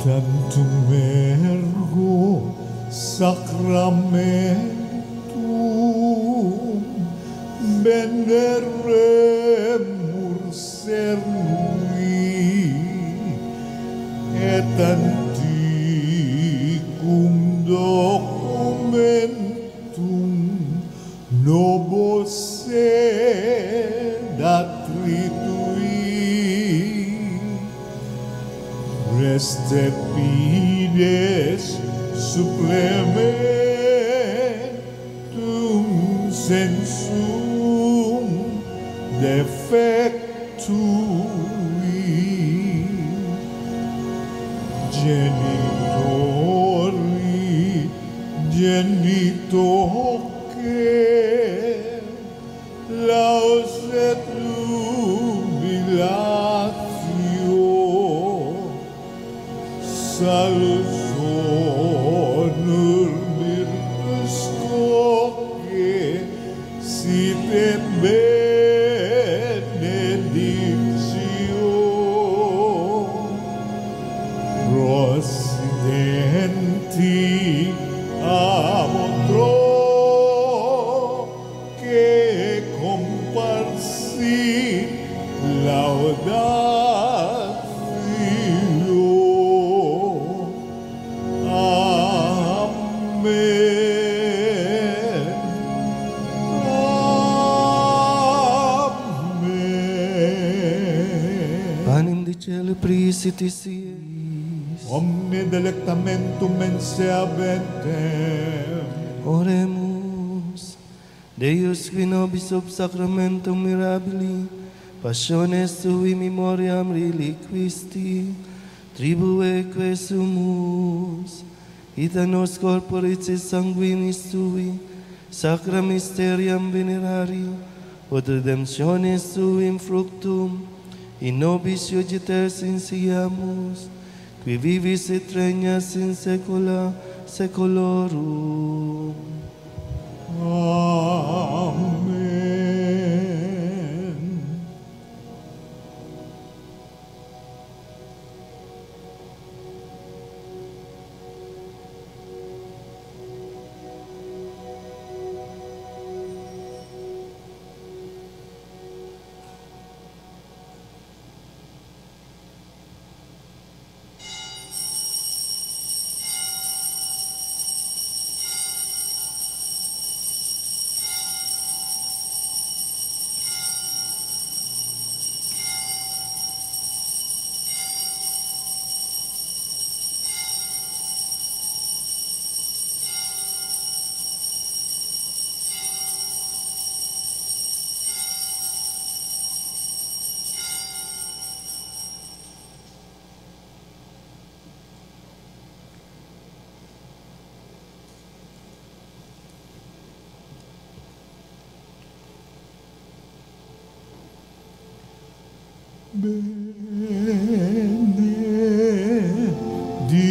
A: Tantum ergo sacramentum veneremur cernui et antiquum documentum nobis datritui reste pides supplementum sensum defectui genitoque laus et jubilatio salus honor virtus coque sit et benedictio prosidenti amotro che comparsi laudatio. Amen. Amen.
B: Panem de cielo prisitis
A: Omne delectamentum mense aventem.
B: Oremus. Deus qui nobis ob sacramentum mirabili, passiones sui memoriam reliquisti, tribueque sumus, ita nos corporis et sanguinis sui, sacra mysteriam venerari, od redemptionis suim fructum, in nobis iugiter insiamus, qui vivis et regnas in saecula saeculorum.
A: Amen.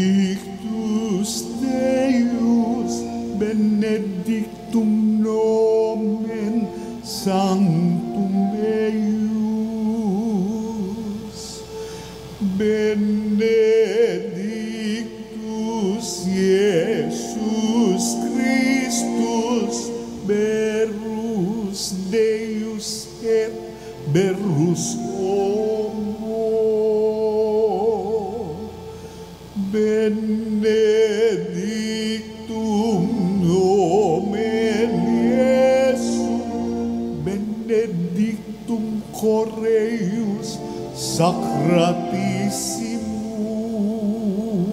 A: Benedictus Deus, benedictum nomen sanctum eius, benedictus Iesus Christus, berus Deus et berus homo, benedictum nomen Iesu, benedictum Correius sacratissimum,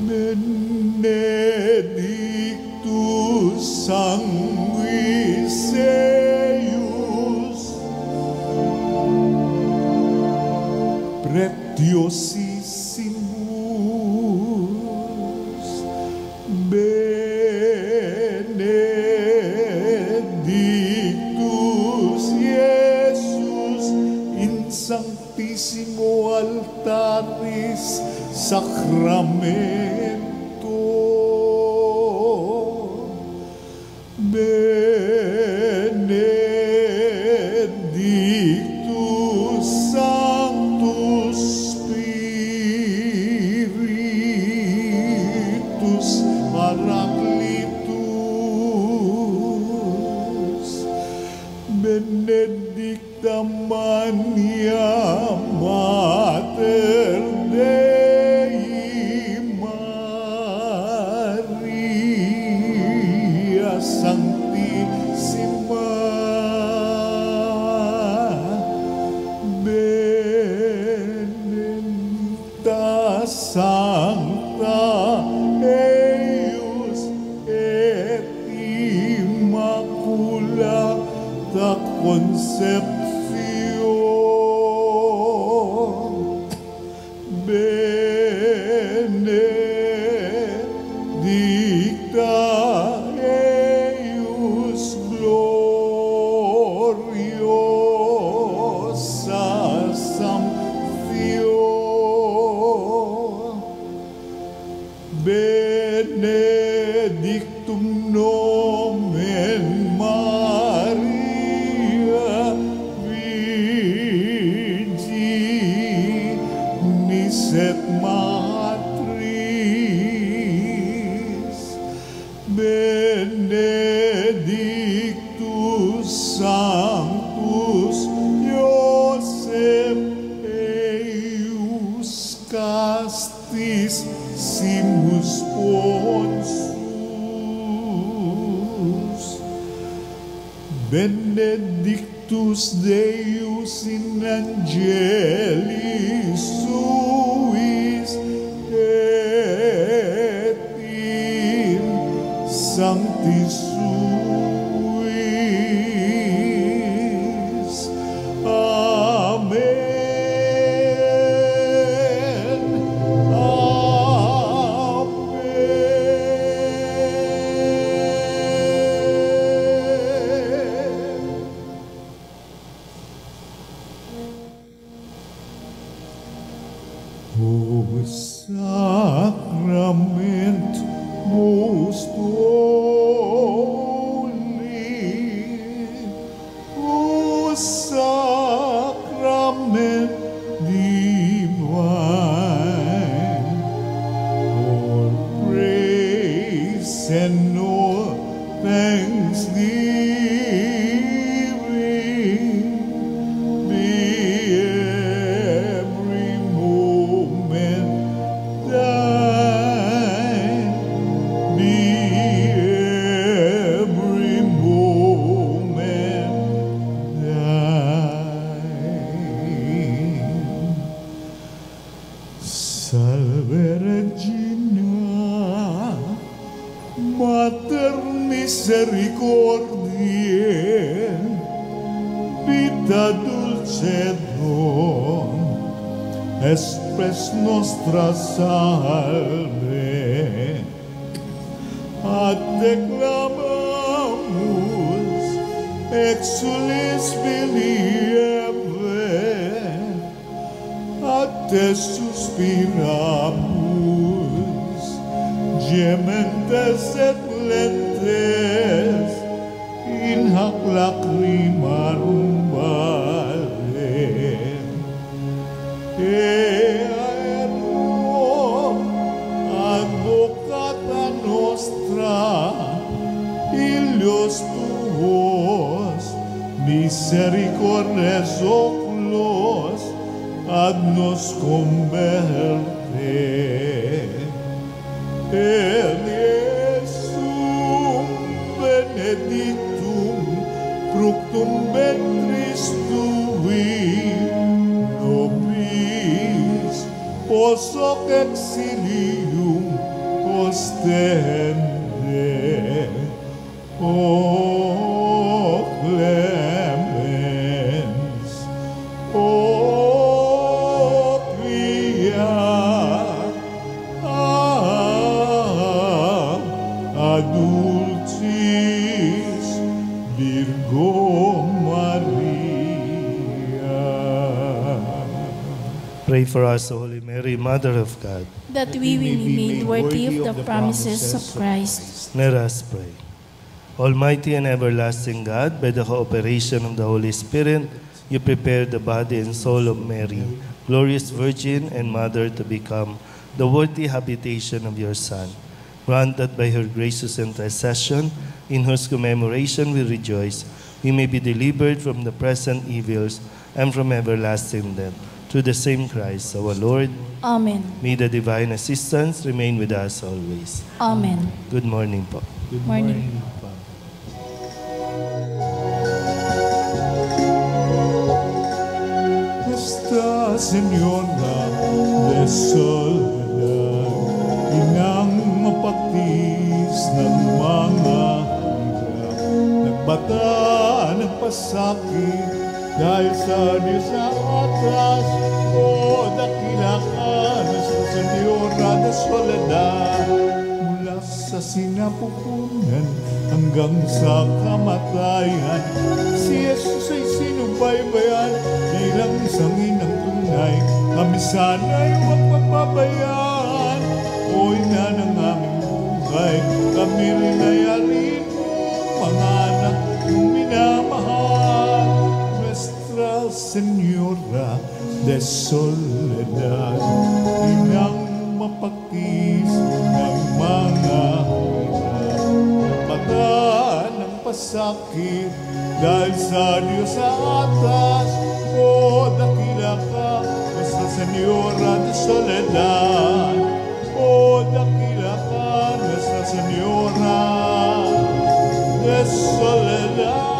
A: benedictus sanguis eius, pretiosissimus, benedictus Iesus in sanctissimo altaris sacramento, benedictus sanctus spiritus paraclitus, benedicta Maria, Mater Dei, Maria Sanctissima, benedicta Sancta Eius et Immaculata Concepción, benedicta Eius gloriosa Sancción, benedictum nomen Maria Virginis et Matris, benedictus sanctus Iosef eius castis simus Ponsus, benedictus Deus in angelis suis et in sanctis suis. Amen. O sacrament most holy, O sacrament divine, all praise and all thanksgiving be every moment thine, be every moment thine. Salve Regina, Mater misericordiae, vita dulcedo, espes nostra salve. A te clamamus, exulis vilieve, a te suspiramus, gementes et plentes, in hac lacrimarum vale. Eaerum advocata nostra, ilios tuos, misericordes oculos, ad nos converte. Eliesum benedictum fructum ventris tui, nobis post hoc exilium ostende. O clemens, o pia, adulcis Virgo Maria.
B: Pray for us, O Holy Mary, Mother of God.
C: that we will be made worthy of the promises of Christ.
B: Let us pray. Almighty and everlasting God, by the cooperation of the Holy Spirit, you prepared the body and soul of Mary, glorious Virgin and Mother, to become the worthy habitation of your Son. Grant that by her gracious intercession, in whose commemoration we rejoice, we may be delivered from the present evils and from everlasting death. Through the same Christ, our Lord.
C: Amen.
B: May the divine assistance remain with us always.
C: Amen.
B: Good morning po.
A: Good
C: Morning.
A: Father. Nuestra Señora de Soledad, inang mapaktis ng mga hirap, nagbata ng pasakit dahil sa Diyos na atas. O dakila ka, Nuestra Señora de Soledad, mula sa sinapupunan hanggang sa kamatayan, si Jesus ay sinubaybayan bilang isang inang tunay. Kami sana'y magpapabayaan, o ina ng aming buhay. Kami rin ay alin mo, mga anak kong minamahal. Nuestra Señora de Soledad, inang mapaktis ng mga hirap, mata ng pasakit dahil sa Diyos sa atas. O dakila ka, Nuestra Señora de Soledad. O dakila ka, Nuestra Señora de Soledad.